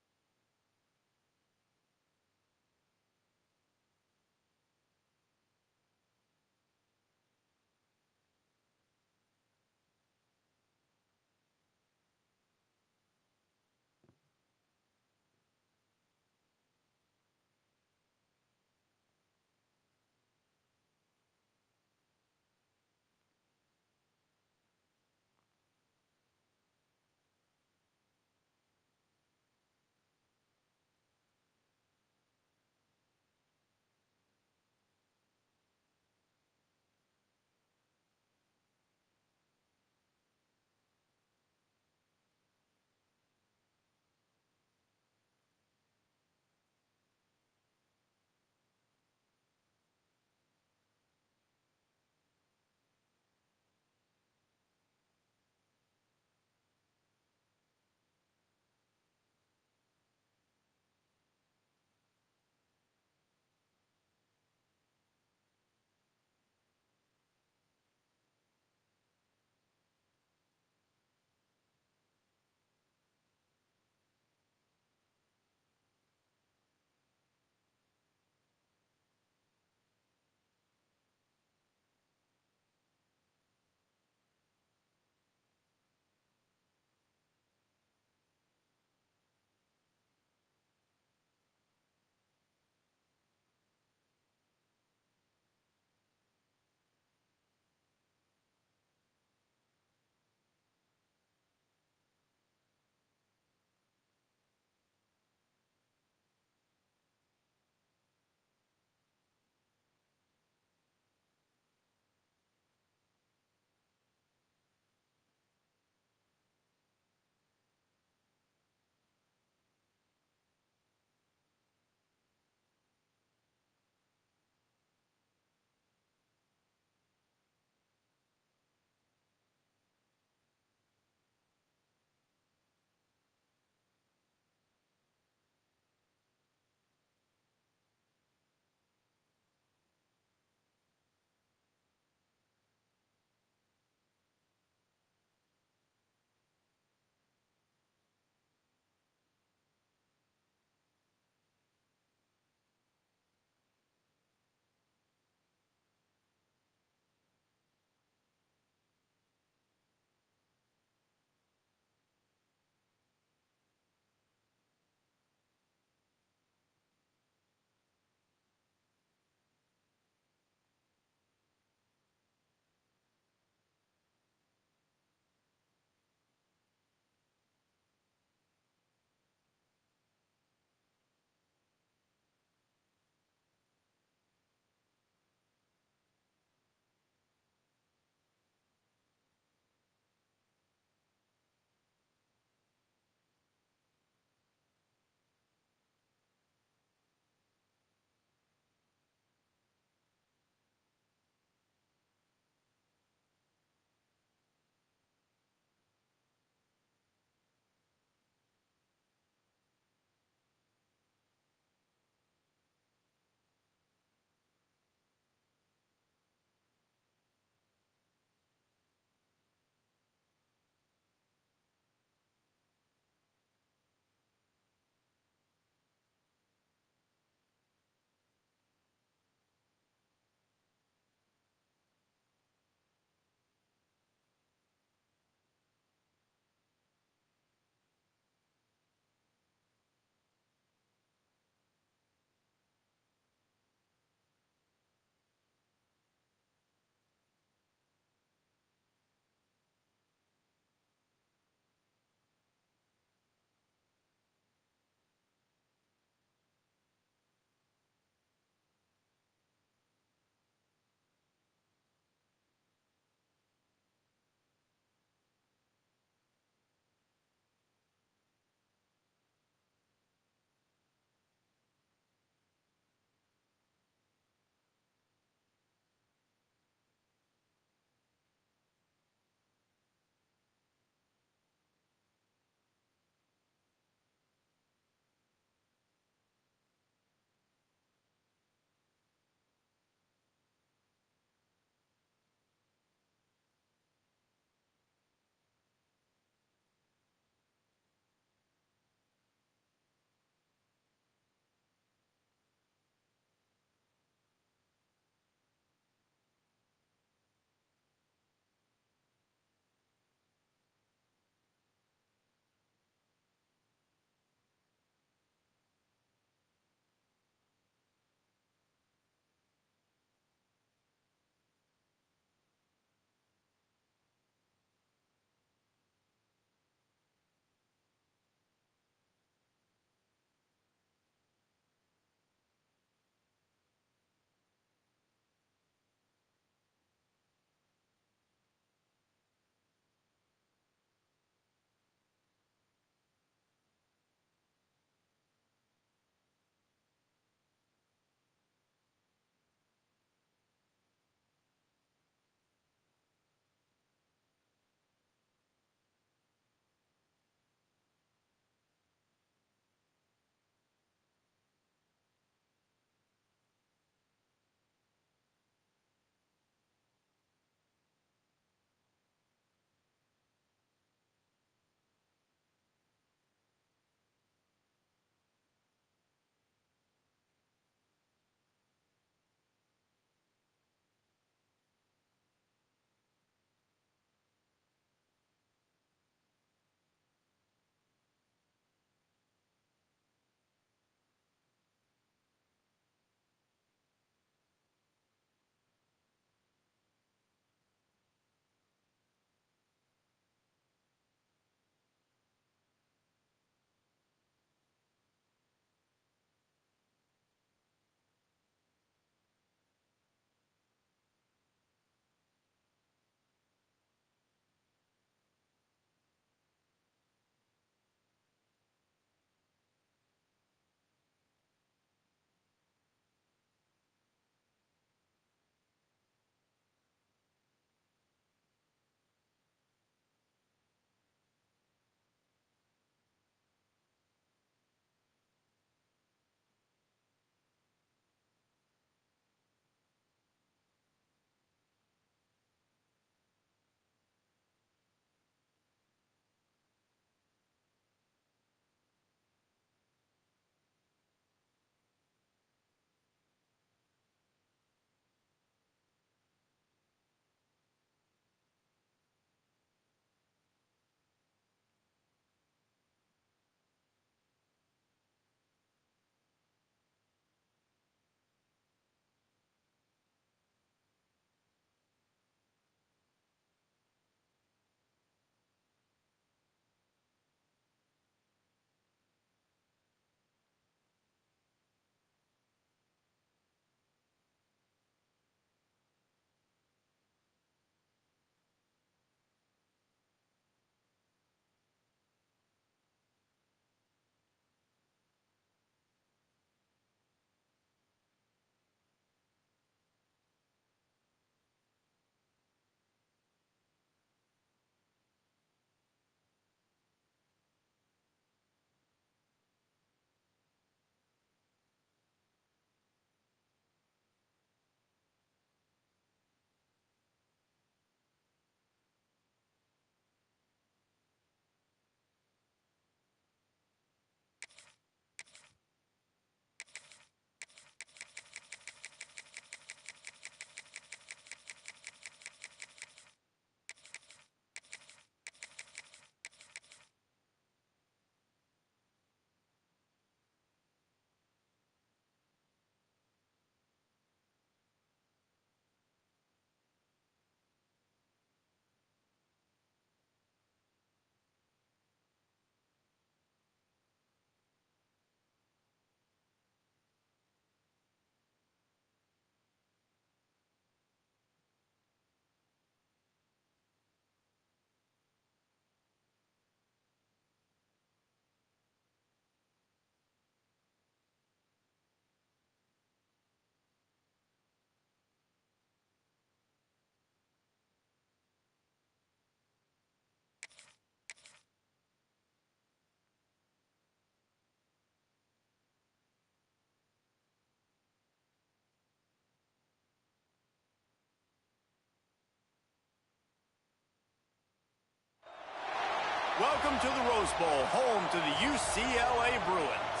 Welcome to the Rose Bowl, home to the UCLA Bruins.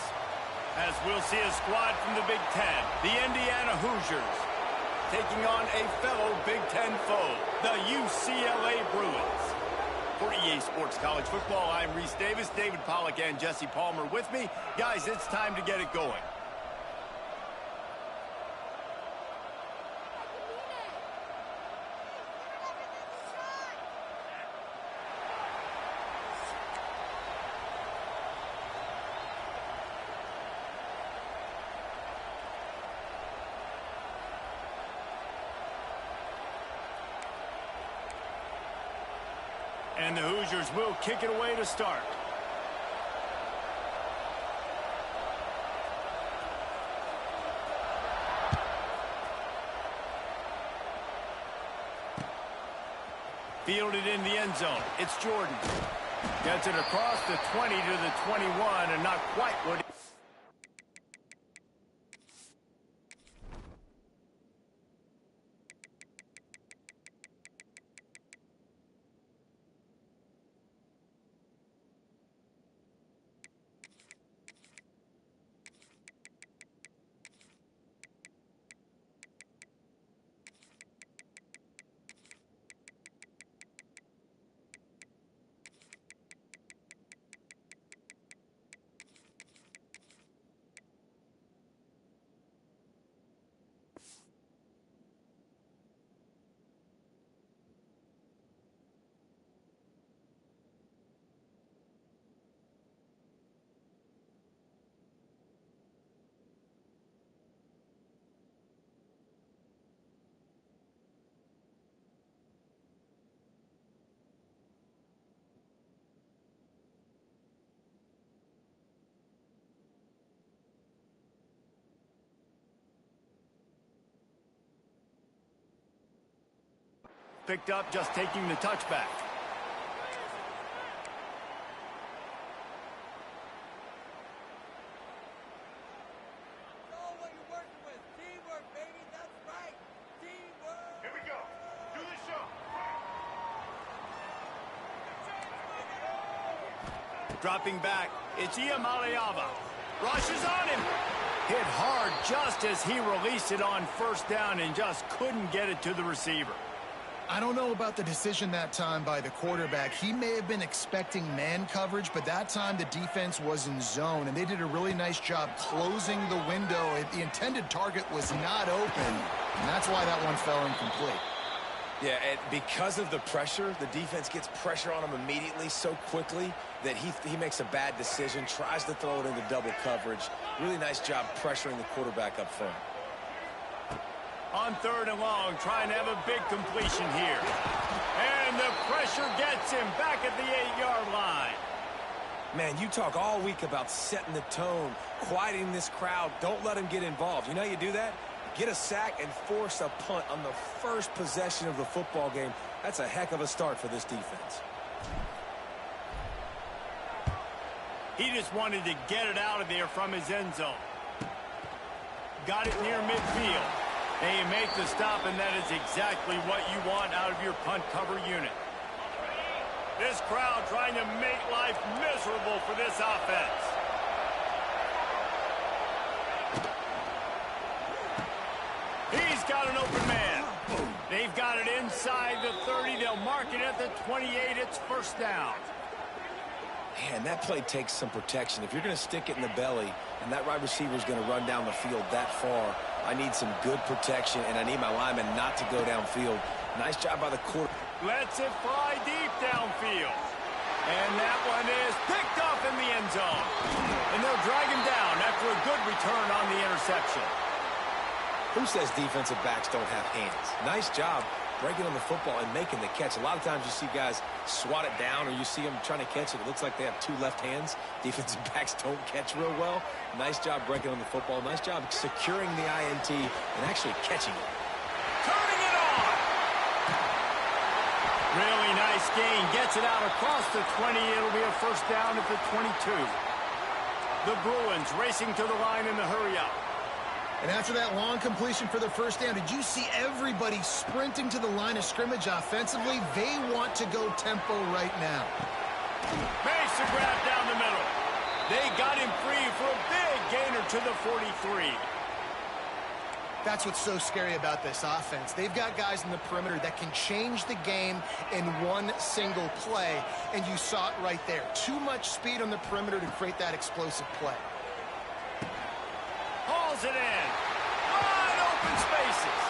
As we'll see a squad from the Big Ten, the Indiana Hoosiers, taking on a fellow Big Ten foe, the UCLA Bruins. For EA Sports College Football, I'm Reese Davis, David Pollack, and Jesse Palmer with me. Guys, it's time to get it going. And the Hoosiers will kick it away to start. Fielded in the end zone. It's Jordan. Gets it across the 20 to the 21, and not quite what he... Picked up, just taking the touchback. Here we go. Do the show. Dropping back, it's Iamaleava. Rushes on him. Hit hard just as he released it on first down and just couldn't get it to the receiver. I don't know about the decision that time by the quarterback. He may have been expecting man coverage, but that time the defense was in zone, and they did a really nice job closing the window. The intended target was not open, and that's why that one fell incomplete. Yeah, and because of the pressure, the defense gets pressure on him immediately so quickly that he makes a bad decision, tries to throw it into double coverage. Really nice job pressuring the quarterback up front. On 3rd and long, trying to have a big completion here. And the pressure gets him back at the 8-yard line. Man, you talk all week about setting the tone, quieting this crowd. Don't let them get involved. You know how you do that? Get a sack and force a punt on the first possession of the football game. That's a heck of a start for this defense. He just wanted to get it out of there from his end zone. Got it near midfield. They make the stop, and that is exactly what you want out of your punt cover unit. This crowd trying to make life miserable for this offense. He's got an open man. They've got it inside the 30. They'll mark it at the 28. It's first down. Man, that play takes some protection. If you're going to stick it in the belly and that wide receiver is going to run down the field that far, I need some good protection, and I need my lineman not to go downfield. Nice job by the quarter. Lets it fly deep downfield. And that one is picked up in the end zone. And they'll drag him down after a good return on the interception. Who says defensive backs don't have hands? Nice job breaking on the football and making the catch. A lot of times you see guys swat it down, or you see them trying to catch it. It looks like they have two left hands. Defensive backs don't catch real well. Nice job breaking on the football. Nice job securing the INT and actually catching it. Turning it on! Really nice gain. Gets it out across the 20. It'll be a first down at the 22. The Bruins racing to the line in the hurry-up. And after that long completion for the first down, did you see everybody sprinting to the line of scrimmage offensively? They want to go tempo right now. Makes the grab down the middle. They got him free for a big gainer to the 43. That's what's so scary about this offense. They've got guys in the perimeter that can change the game in one single play, and you saw it right there. Too much speed on the perimeter to create that explosive play. Hauls it in. Wide open spaces.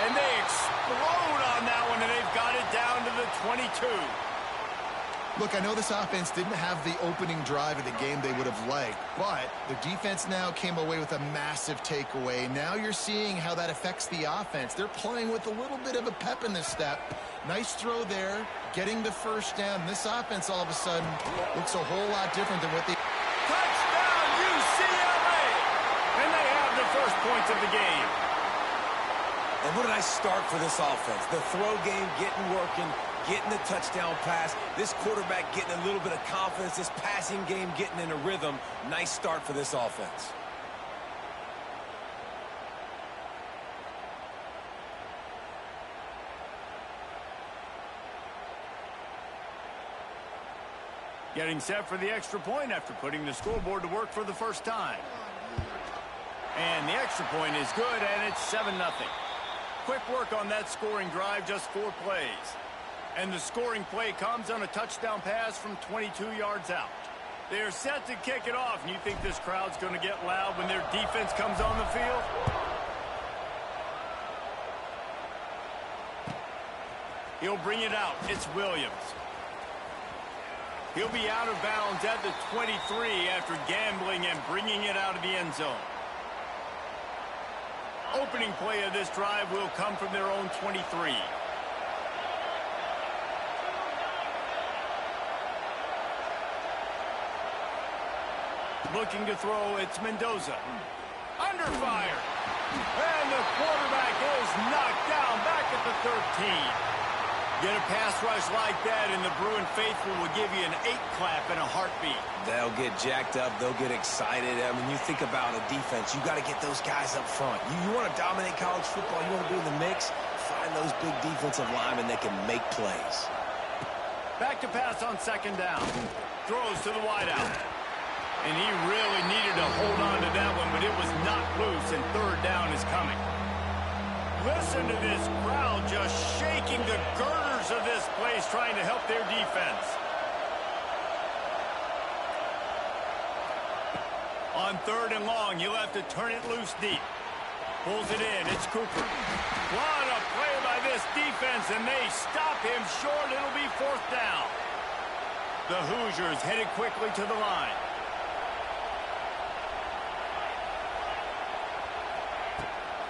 And they explode on that one, and they've got it down to the 22. Look, I know this offense didn't have the opening drive of the game they would have liked, but the defense now came away with a massive takeaway. Now you're seeing how that affects the offense. They're playing with a little bit of a pep in the step. Nice throw there, getting the first down. This offense all of a sudden looks a whole lot different than what they... Touchdown, UCLA! And they have the first points of the game. And what did I start for this offense? The throw game getting working, getting the touchdown pass. This quarterback getting a little bit of confidence. This passing game getting in a rhythm. Nice start for this offense. Getting set for the extra point after putting the scoreboard to work for the first time. And the extra point is good, and it's 7-0. Quick work on that scoring drive, just 4 plays. And the scoring play comes on a touchdown pass from 22 yards out. They're set to kick it off, and you think this crowd's going to get loud when their defense comes on the field? He'll bring it out. It's Williams. He'll be out of bounds at the 23 after gambling and bringing it out of the end zone. Opening play of this drive will come from their own 23. Looking to throw, it's Mendoza. Under fire. And the quarterback is knocked down back at the 13. Get a pass rush like that, and the Bruin faithful will give you an 8-clap in a heartbeat. They'll get jacked up. They'll get excited. I mean, you think about a defense. You got to get those guys up front. You want to dominate college football. You want to be in the mix. Find those big defensive linemen that can make plays. Back to pass on second down. Throws to the wideout. And he really needed to hold on to that one, but it was not loose, and third down is coming. Listen to this crowd just shaking the girders of this place, trying to help their defense. On third and long, you'll have to turn it loose deep. Pulls it in. It's Cooper. What a play by this defense, and they stop him short. It'll be fourth down. The Hoosiers headed quickly to the line.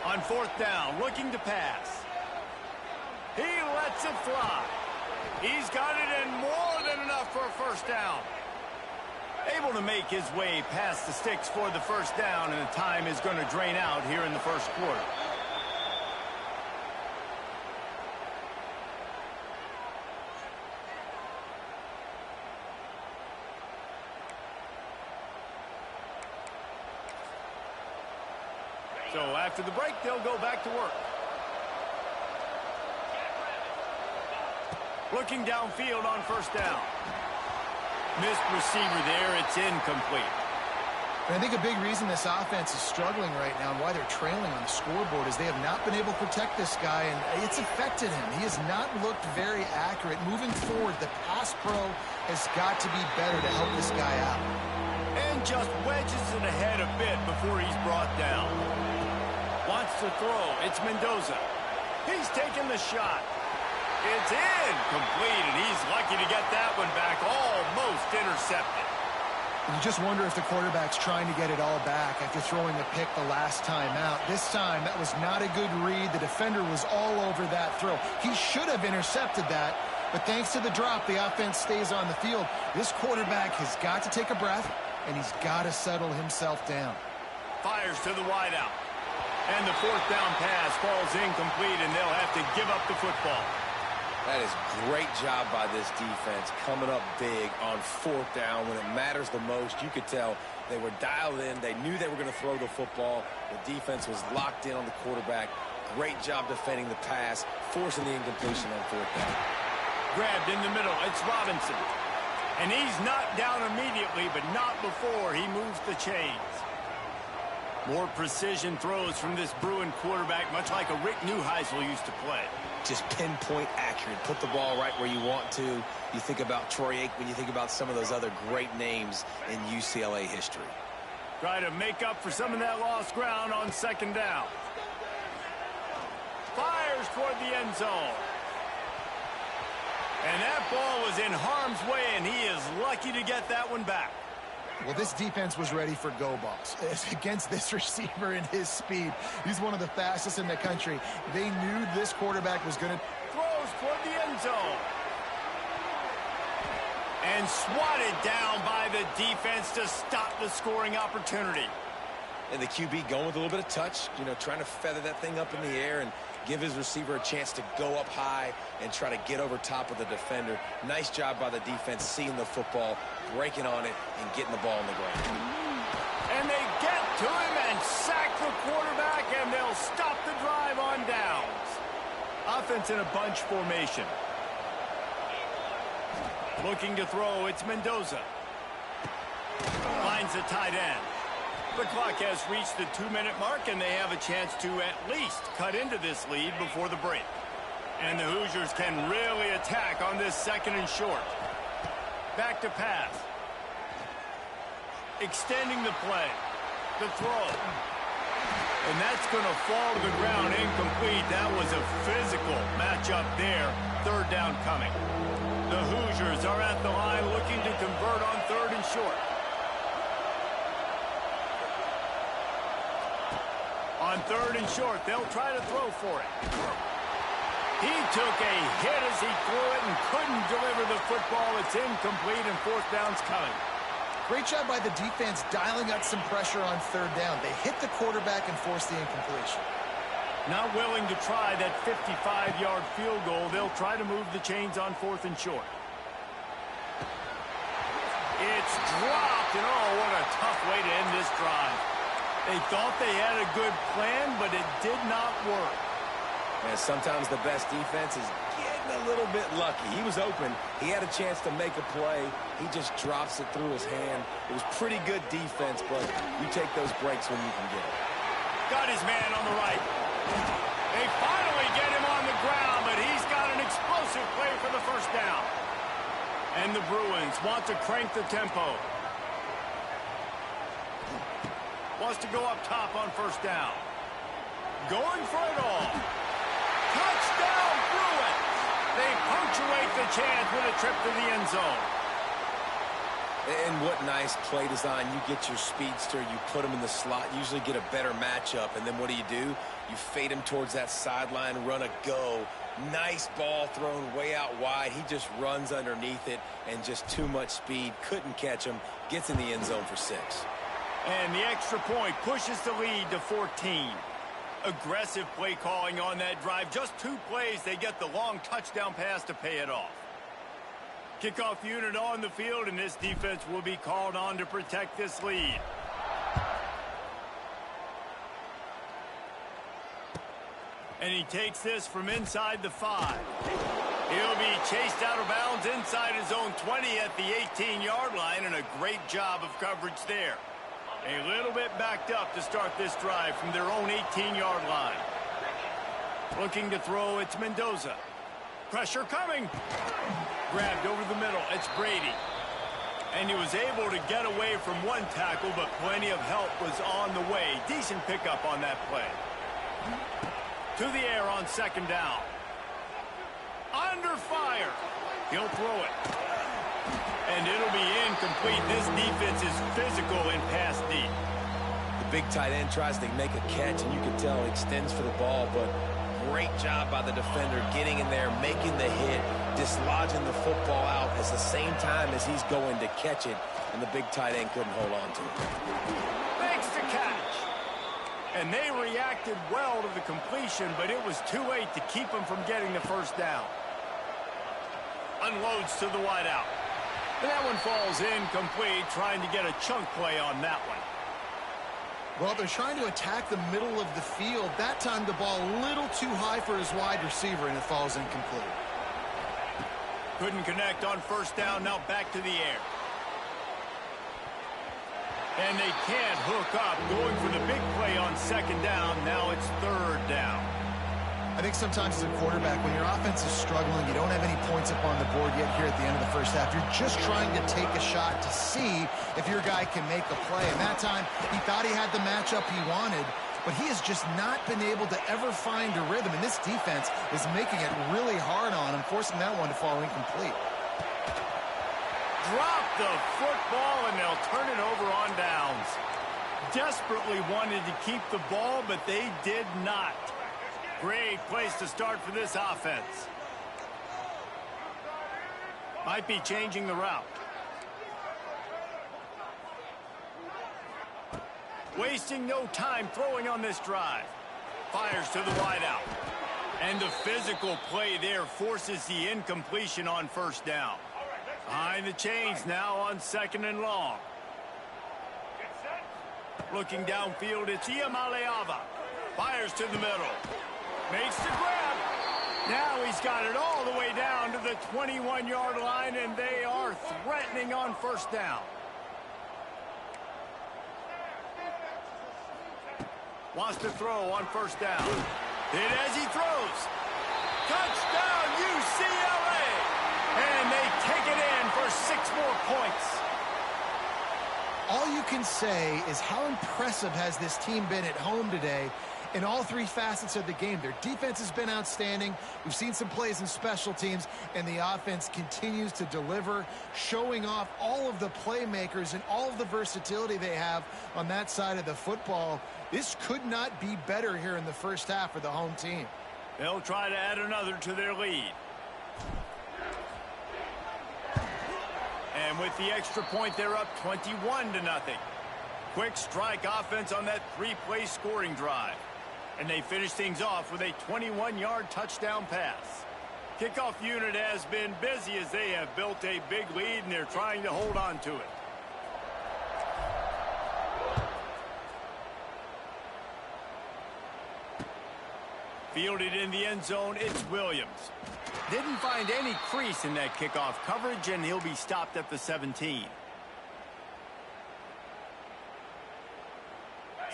On fourth down, looking to pass. He lets it fly. He's got it in more than enough for a first down. Able to make his way past the sticks for the first down, and the time is going to drain out here in the first quarter. So after the break, they'll go back to work. Looking downfield on first down. Missed receiver there. It's incomplete. And I think a big reason this offense is struggling right now and why they're trailing on the scoreboard is they have not been able to protect this guy, and it's affected him. He has not looked very accurate. Moving forward, the pass pro has got to be better to help this guy out. And just wedges it ahead a bit before he's brought down. Wants to throw. It's Mendoza. He's taking the shot. It's incomplete, and he's lucky to get that one back. Almost intercepted. You just wonder if the quarterback's trying to get it all back after throwing a pick the last time out. This time, that was not a good read. The defender was all over that throw. He should have intercepted that, but thanks to the drop, the offense stays on the field. This quarterback has got to take a breath, and he's got to settle himself down. Fires to the wideout. And the fourth down pass falls incomplete, and they'll have to give up the football. That is great job by this defense, coming up big on fourth down when it matters the most. You could tell they were dialed in. They knew they were going to throw the football. The defense was locked in on the quarterback. Great job defending the pass, forcing the incompletion on fourth down. Grabbed in the middle. It's Robinson. And he's knocked down immediately, but not before he moves the chains. More precision throws from this Bruin quarterback, much like a Rick Neuheisel used to play. Just pinpoint accurate. Put the ball right where you want to. You think about Troy Aikman, you think about some of those other great names in UCLA history. Try to make up for some of that lost ground on second down. Fires toward the end zone. And that ball was in harm's way, and he is lucky to get that one back. Well, this defense was ready for go balls. Against this receiver and his speed, he's one of the fastest in the country. They knew this quarterback was going to... Throws toward the end zone. And swatted down by the defense to stop the scoring opportunity. And the QB going with a little bit of touch, you know, trying to feather that thing up in the air and give his receiver a chance to go up high and try to get over top of the defender. Nice job by the defense seeing the football, breaking on it, and getting the ball on the ground. And they get to him and sack the quarterback, and they'll stop the drive on downs. Offense in a bunch formation. Looking to throw, it's Mendoza. Finds the tight end. The clock has reached the 2-minute mark, and they have a chance to at least cut into this lead before the break. And the Hoosiers can really attack on this second and short. Back to pass. Extending the play. The throw. And that's going to fall to the ground incomplete. That was a physical matchup there. Third down coming. The Hoosiers are at the line looking to convert on third and short. On third and short, they'll try to throw for it. He took a hit as he threw it and couldn't deliver the football. It's incomplete, and fourth down's coming. Great job by the defense dialing up some pressure on third down. They hit the quarterback and forced the incompletion. Not willing to try that 55-yard field goal. They'll try to move the chains on fourth and short. It's dropped, and oh, what a tough way to end this drive. They thought they had a good plan, but it did not work. And sometimes the best defense is getting a little bit lucky. He was open. He had a chance to make a play. He just drops it through his hand. It was pretty good defense, but you take those breaks when you can get it. Got his man on the right. They finally get him on the ground, but he's got an explosive play for the first down. And the Bruins want to crank the tempo. Wants to go up top on first down. Going for it all. Touchdown, Bruins! They punctuate the chance with a trip to the end zone. And what nice play design. You get your speedster, you put him in the slot, usually get a better matchup, and then what do? You fade him towards that sideline, run a go. Nice ball thrown way out wide. He just runs underneath it, and just too much speed. Couldn't catch him. Gets in the end zone for 6. And the extra point pushes the lead to 14. Aggressive play calling on that drive. Just 2 plays, they get the long touchdown pass to pay it off. Kickoff unit on the field, and this defense will be called on to protect this lead. And he takes this from inside the 5. He'll be chased out of bounds inside his own 20 at the 18-yard line, and a great job of coverage there. A little bit backed up to start this drive from their own 18-yard line. Looking to throw, it's Mendoza. Pressure coming. Grabbed over the middle, it's Brady. And he was able to get away from one tackle, but plenty of help was on the way. Decent pickup on that play. To the air on second down. Under fire. He'll throw it. And it'll be incomplete. This defense is physical in pass deep. The big tight end tries to make a catch, and you can tell he extends for the ball, but great job by the defender getting in there, making the hit, dislodging the football out at the same time as he's going to catch it, and the big tight end couldn't hold on to it. Makes the catch. And they reacted well to the completion, but it was too late to keep them from getting the first down. Unloads to the wideout. And that one falls incomplete, trying to get a chunk play on that one. Well, they're trying to attack the middle of the field. That time the ball a little too high for his wide receiver, and it falls incomplete. Couldn't connect on first down. Now back to the air. And they can't hook up. Going for the big play on second down. Now it's third down. I think sometimes as a quarterback, when your offense is struggling, you don't have any points up on the board yet here at the end of the first half. You're just trying to take a shot to see if your guy can make a play. And that time, he thought he had the matchup he wanted, but he has just not been able to ever find a rhythm. And this defense is making it really hard on him, forcing that one to fall incomplete. Drop the football, and they'll turn it over on downs. Desperately wanted to keep the ball, but they did not. Great place to start for this offense. Might be changing the route. Wasting no time throwing on this drive. Fires to the wideout. And the physical play there forces the incompletion on first down. Behind the chains now on second and long. Looking downfield, it's Iamaleava. Fires to the middle. Makes the grab. Now he's got it all the way down to the 21-yard line, and they are threatening on first down. Wants to throw on first down. Hit as he throws. Touchdown, UCLA! And they take it in for 6 more points. All you can say is how impressive has this team been at home today in all 3 facets of the game. Their defense has been outstanding. We've seen some plays in special teams, and the offense continues to deliver, showing off all of the playmakers and all of the versatility they have on that side of the football. This could not be better here in the first half for the home team. They'll try to add another to their lead. And with the extra point, they're up 21-0. Quick strike offense on that 3-play scoring drive. And they finish things off with a 21-yard touchdown pass. Kickoff unit has been busy as they have built a big lead, and they're trying to hold on to it. Fielded in the end zone, it's Williams. Didn't find any crease in that kickoff coverage, and he'll be stopped at the 17.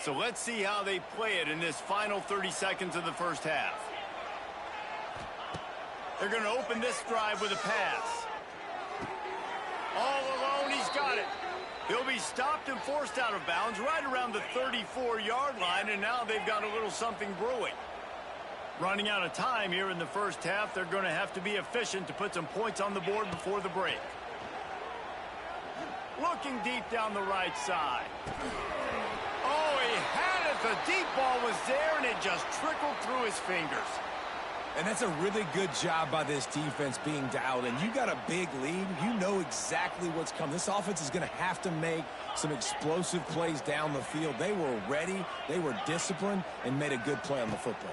So let's see how they play it in this final 30 seconds of the first half. They're going to open this drive with a pass. All alone, he's got it. He'll be stopped and forced out of bounds right around the 34-yard line, and now they've got a little something brewing. Running out of time here in the first half, they're going to have to be efficient to put some points on the board before the break. Looking deep down the right side. Oh, he had it. The deep ball was there, and it just trickled through his fingers. And that's a really good job by this defense being dialed in. You got a big lead. You know exactly what's coming. This offense is going to have to make some explosive plays down the field. They were ready, they were disciplined, and made a good play on the football.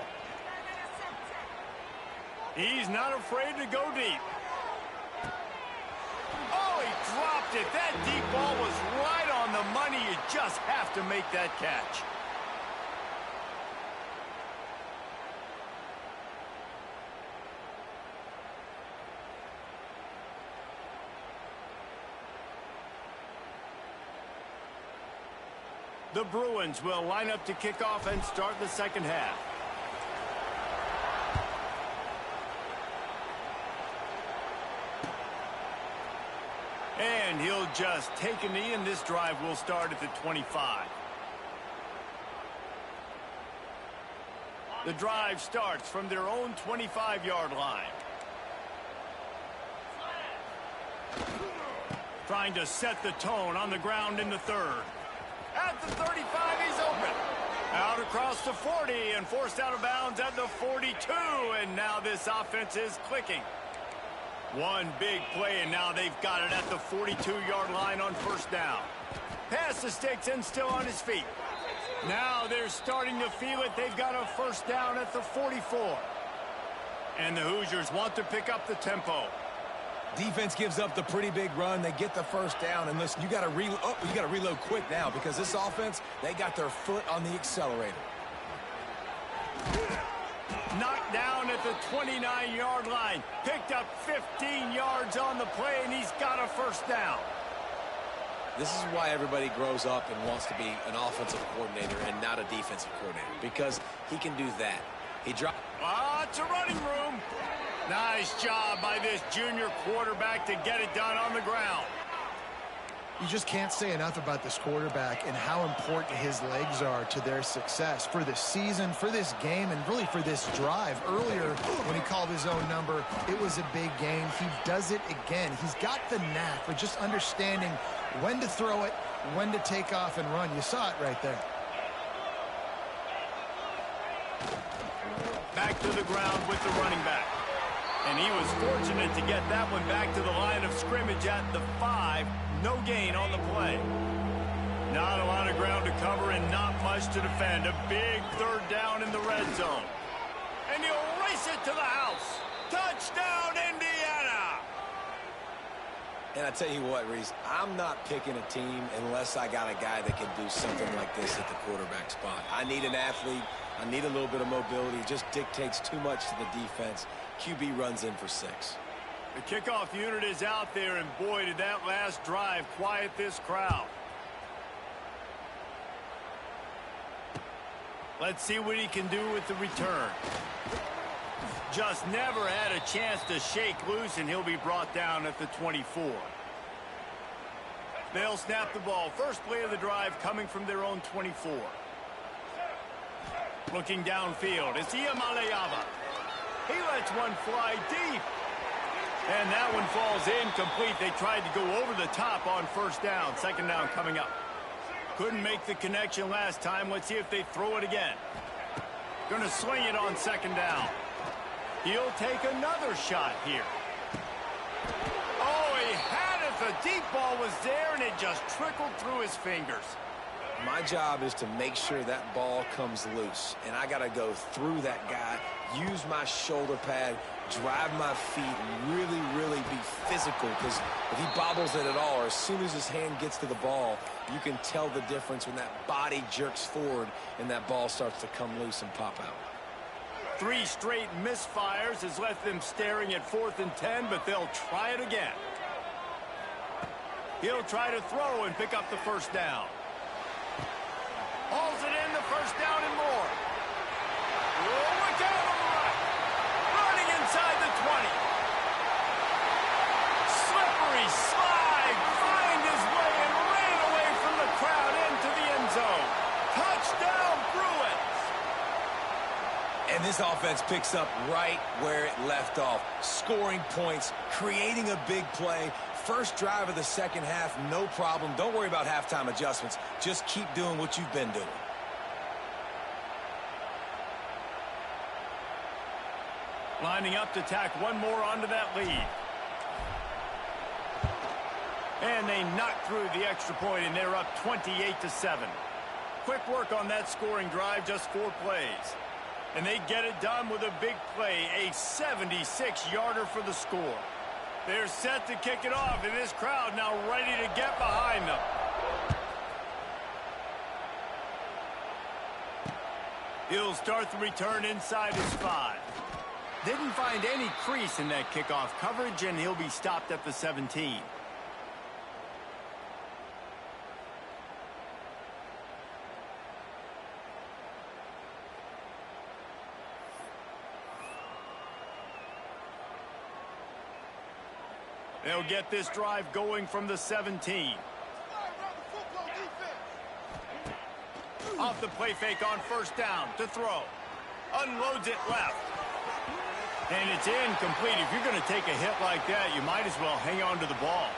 He's not afraid to go deep. Oh, he dropped it. That deep ball was right on the money. You just have to make that catch. The Bruins will line up to kick off and start the second half. And he'll just take a knee, and this drive will start at the 25. The drive starts from their own 25-yard line. Trying to set the tone on the ground in the third. At the 35, he's open. Out across the 40 and forced out of bounds at the 42. And now this offense is clicking. One big play, and now they've got it at the 42-yard line on first down. Pass the sticks and still on his feet. Now they're starting to feel it. They've got a first down at the 44. And the Hoosiers want to pick up the tempo. Defense gives up the pretty big run. They get the first down. And listen, you got to reload quick now because this offense, they got their foot on the accelerator. Knocked down at the 29-yard line. Picked up 15 yards on the play, and he's got a first down. This is why everybody grows up and wants to be an offensive coordinator and not a defensive coordinator, because he can do that. He dropped. It's a running room. Nice job by this junior quarterback to get it done on the ground. You just can't say enough about this quarterback and how important his legs are to their success for this season, for this game, and really for this drive. Earlier, when he called his own number, it was a big gain. He does it again. He's got the knack for just understanding when to throw it, when to take off and run. You saw it right there. Back to the ground with the running back. And he was fortunate to get that one back to the line of scrimmage at the 5. No gain on the play. Not a lot of ground to cover and not much to defend. A big third down in the red zone. And he'll race it to the house. Touchdown, Indiana! And I tell you what, Reese, I'm not picking a team unless I got a guy that can do something like this at the quarterback spot. I need an athlete. I need a little bit of mobility. It just dictates too much to the defense. QB runs in for 6. The kickoff unit is out there, and boy, did that last drive quiet this crowd. Let's see what he can do with the return. Just never had a chance to shake loose, and he'll be brought down at the 24. They'll snap the ball. First play of the drive coming from their own 24. Looking downfield, it's Iamaleava. He lets one fly deep. And that one falls incomplete. They tried to go over the top on first down. Second down coming up. Couldn't make the connection last time. Let's see if they throw it again. Going to sling it on second down. He'll take another shot here. Oh, he had it. The deep ball was there, and it just trickled through his fingers. My job is to make sure that ball comes loose, and I got to go through that guy, use my shoulder pad, drive my feet, and really, really be physical, because if he bobbles it at all, or as soon as his hand gets to the ball, you can tell the difference when that body jerks forward and that ball starts to come loose and pop out. 3 straight misfires has left them staring at 4th and 10, but they'll try it again. He'll try to throw and pick up the first down. Hauls it in, the first down and more. Oh, look out on the right. Running inside the 20. Slippery slide. Find his way and ran away from the crowd into the end zone. Touchdown, Bruins. And this offense picks up right where it left off. Scoring points, creating a big play. First drive of the second half, no problem. Don't worry about halftime adjustments. Just keep doing what you've been doing. Lining up to tack one more onto that lead. And they knock through the extra point, and they're up 28-7. Quick work on that scoring drive, just 4 plays. And they get it done with a big play, a 76-yarder for the score. They're set to kick it off, and this crowd now ready to get behind them. He'll start the return inside his 5. Didn't find any crease in that kickoff coverage, and he'll be stopped at the 17. They'll get this drive going from the 17. Off the play fake on first down to throw. Unloads it left. And it's incomplete. If you're going to take a hit like that, you might as well hang on to the ball.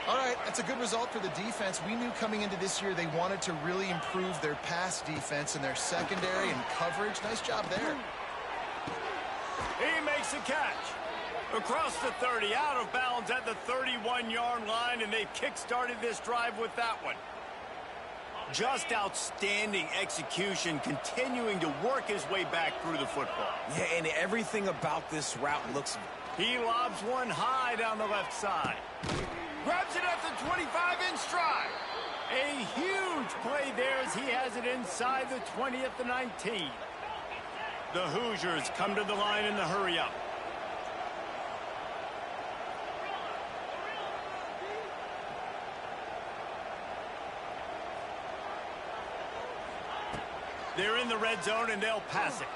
All right, that's a good result for the defense. We knew coming into this year they wanted to really improve their pass defense and their secondary and coverage. Nice job there. He makes a catch. Across the 30, out of bounds at the 31-yard line, and they've kick-started this drive with that one. Just outstanding execution, continuing to work his way back through the football. Yeah, and everything about this route looks... He lobs one high down the left side. Grabs it at the 25-inch stride. A huge play there as he has it inside the 20 at the 19. The Hoosiers come to the line in the hurry-up. They're in the red zone, and they'll pass it.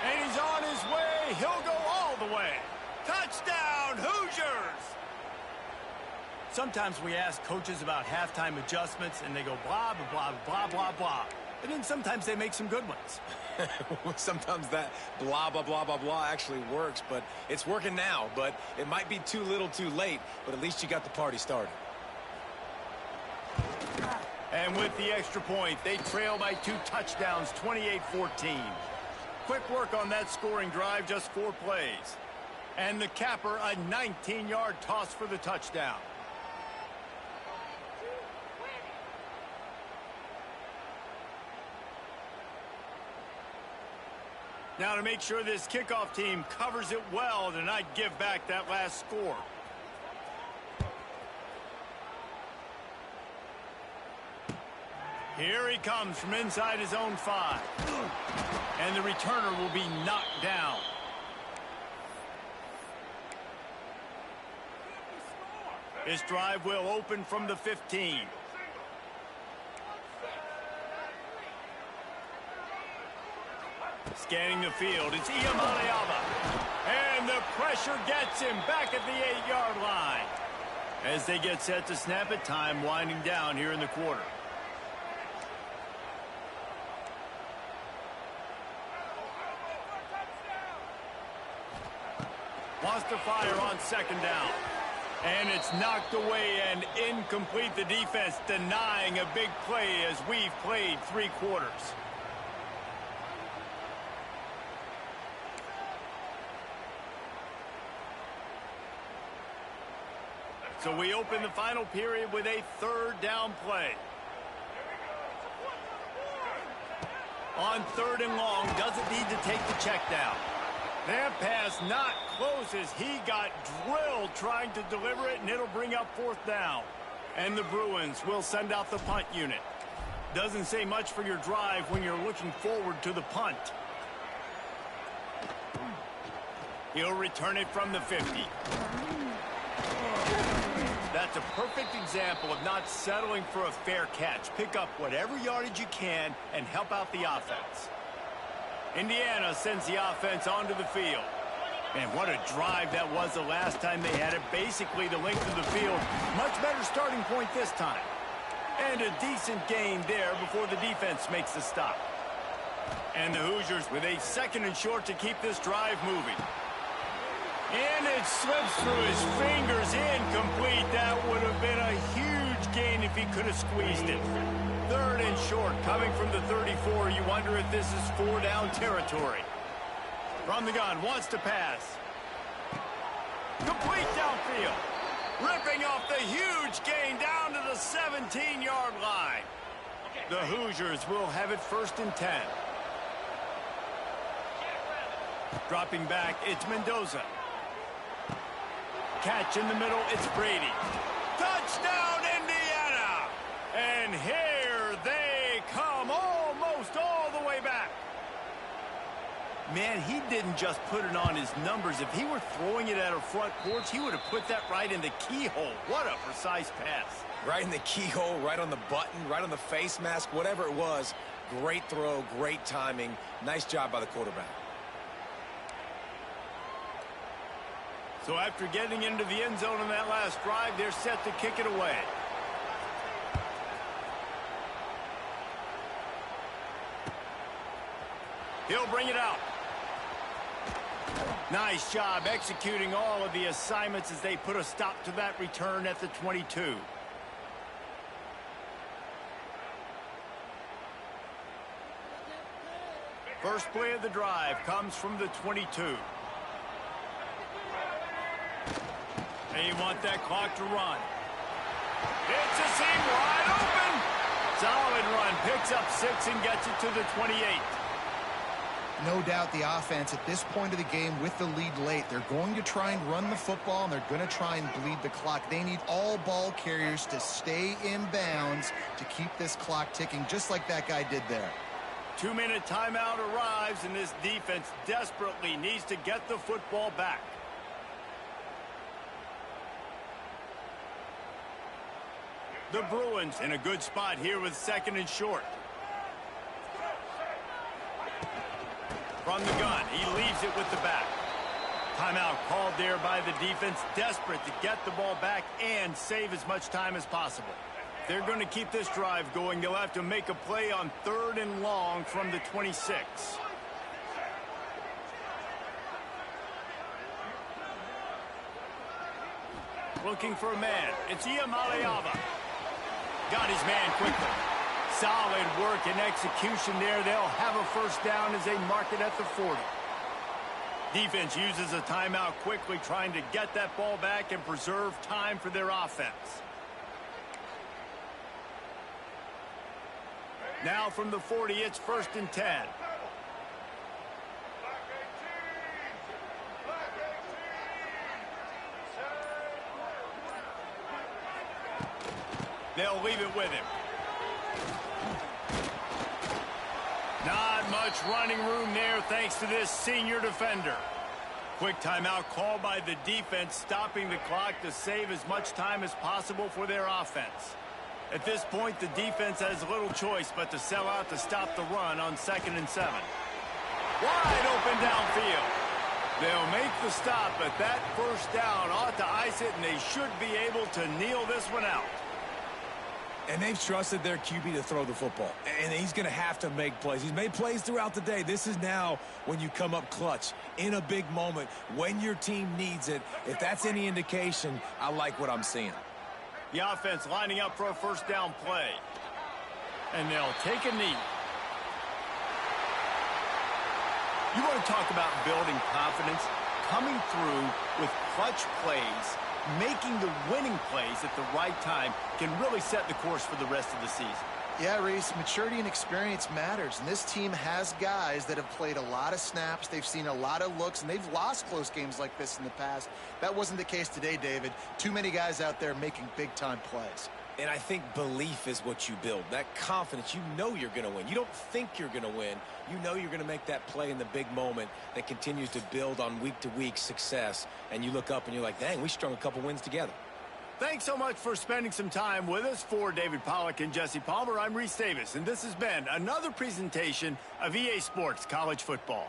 And he's on his way. He'll go all the way. Touchdown, Hoosiers! Sometimes we ask coaches about halftime adjustments, and they go blah, blah, blah, blah, blah, blah. And then sometimes they make some good ones. Sometimes that blah, blah, blah, blah, blah actually works, but it's working now. But it might be too little too late, but at least you got the party started. And with the extra point, they trail by 2 touchdowns, 28-14. Quick work on that scoring drive, just 4 plays. And the capper, a 19-yard toss for the touchdown. Now to make sure this kickoff team covers it well to not give back that last score. Here he comes from inside his own 5. And the returner will be knocked down. This drive will open from the 15. Scanning the field, it's Iamaleava. And the pressure gets him back at the 8-yard line. As they get set to snap it, time winding down here in the quarter. Wants to fire on 2nd down. And it's knocked away and incomplete. The defense denying a big play as we've played 3 quarters. So we open the final period with a 3rd down play. On 3rd and long, doesn't need to take the check down. That pass not close as he got drilled trying to deliver it, and it'll bring up 4th down. And the Bruins will send out the punt unit. Doesn't say much for your drive when you're looking forward to the punt. He'll return it from the 50. That's a perfect example of not settling for a fair catch. Pick up whatever yardage you can and help out the offense. Indiana sends the offense onto the field. And what a drive that was the last time they had it. Basically the length of the field. Much better starting point this time. And a decent gain there before the defense makes the stop. And the Hoosiers with a 2nd and short to keep this drive moving. And it slips through his fingers, incomplete. That would have been a huge gain if he could have squeezed it. 3rd and short, coming from the 34. You wonder if this is 4-down territory. From the gun, wants to pass. Complete downfield. Ripping off the huge gain down to the 17-yard line. The Hoosiers will have it 1st and 10. Dropping back, it's Mendoza. Catch in the middle, it's Brady. Touchdown, Indiana! And here they come, almost all the way back. Man, he didn't just put it on his numbers. If he were throwing it at a front porch, he would have put that right in the keyhole. What a precise pass. Right in the keyhole, right on the button, right on the face mask, whatever it was. Great throw, great timing. Nice job by the quarterback. So after getting into the end zone in that last drive, they're set to kick it away. He'll bring it out. Nice job executing all of the assignments as they put a stop to that return at the 22. First play of the drive comes from the 22. They want that clock to run. It's a seam wide open. Solid run. Picks up 6 and gets it to the 28. No doubt the offense at this point of the game with the lead late, they're going to try and run the football, and they're going to try and bleed the clock. They need all ball carriers to stay in bounds to keep this clock ticking, just like that guy did there. 2-minute timeout arrives, and this defense desperately needs to get the football back. The Bruins in a good spot here with 2nd and short. From the gun, he leaves it with the back. Timeout called there by the defense, desperate to get the ball back and save as much time as possible. They're going to keep this drive going. They'll have to make a play on 3rd and long from the 26. Looking for a man. It's Iamaleava. Got his man quickly. Solid work and execution there. They'll have a first down as they mark it at the 40. Defense uses a timeout quickly, trying to get that ball back and preserve time for their offense. Now from the 40, it's 1st and 10. They'll leave it with him. Not much running room there thanks to this senior defender. Quick timeout called by the defense, stopping the clock to save as much time as possible for their offense. At this point, the defense has little choice but to sell out to stop the run on 2nd and 7. Wide open downfield. They'll make the stop, but that first down ought to ice it, and they should be able to kneel this one out. And they've trusted their QB to throw the football. And he's going to have to make plays. He's made plays throughout the day. This is now when you come up clutch in a big moment when your team needs it. If that's any indication, I like what I'm seeing. The offense lining up for a first down play. And they'll take a knee. You want to talk about building confidence? Coming through with clutch plays, making the winning plays at the right time can really set the course for the rest of the season. Yeah, Reese, maturity and experience matters, and this team has guys that have played a lot of snaps. They've seen a lot of looks, and they've lost close games like this in the past. That wasn't the case today, David. Too many guys out there making big-time plays. And I think belief is what you build. That confidence, you know you're going to win. You don't think you're going to win. You know you're going to make that play in the big moment that continues to build on week-to-week success. And you look up and you're like, dang, we strung a couple wins together. Thanks so much for spending some time with us. For David Pollack and Jesse Palmer, I'm Reese Davis, and this has been another presentation of EA Sports College Football.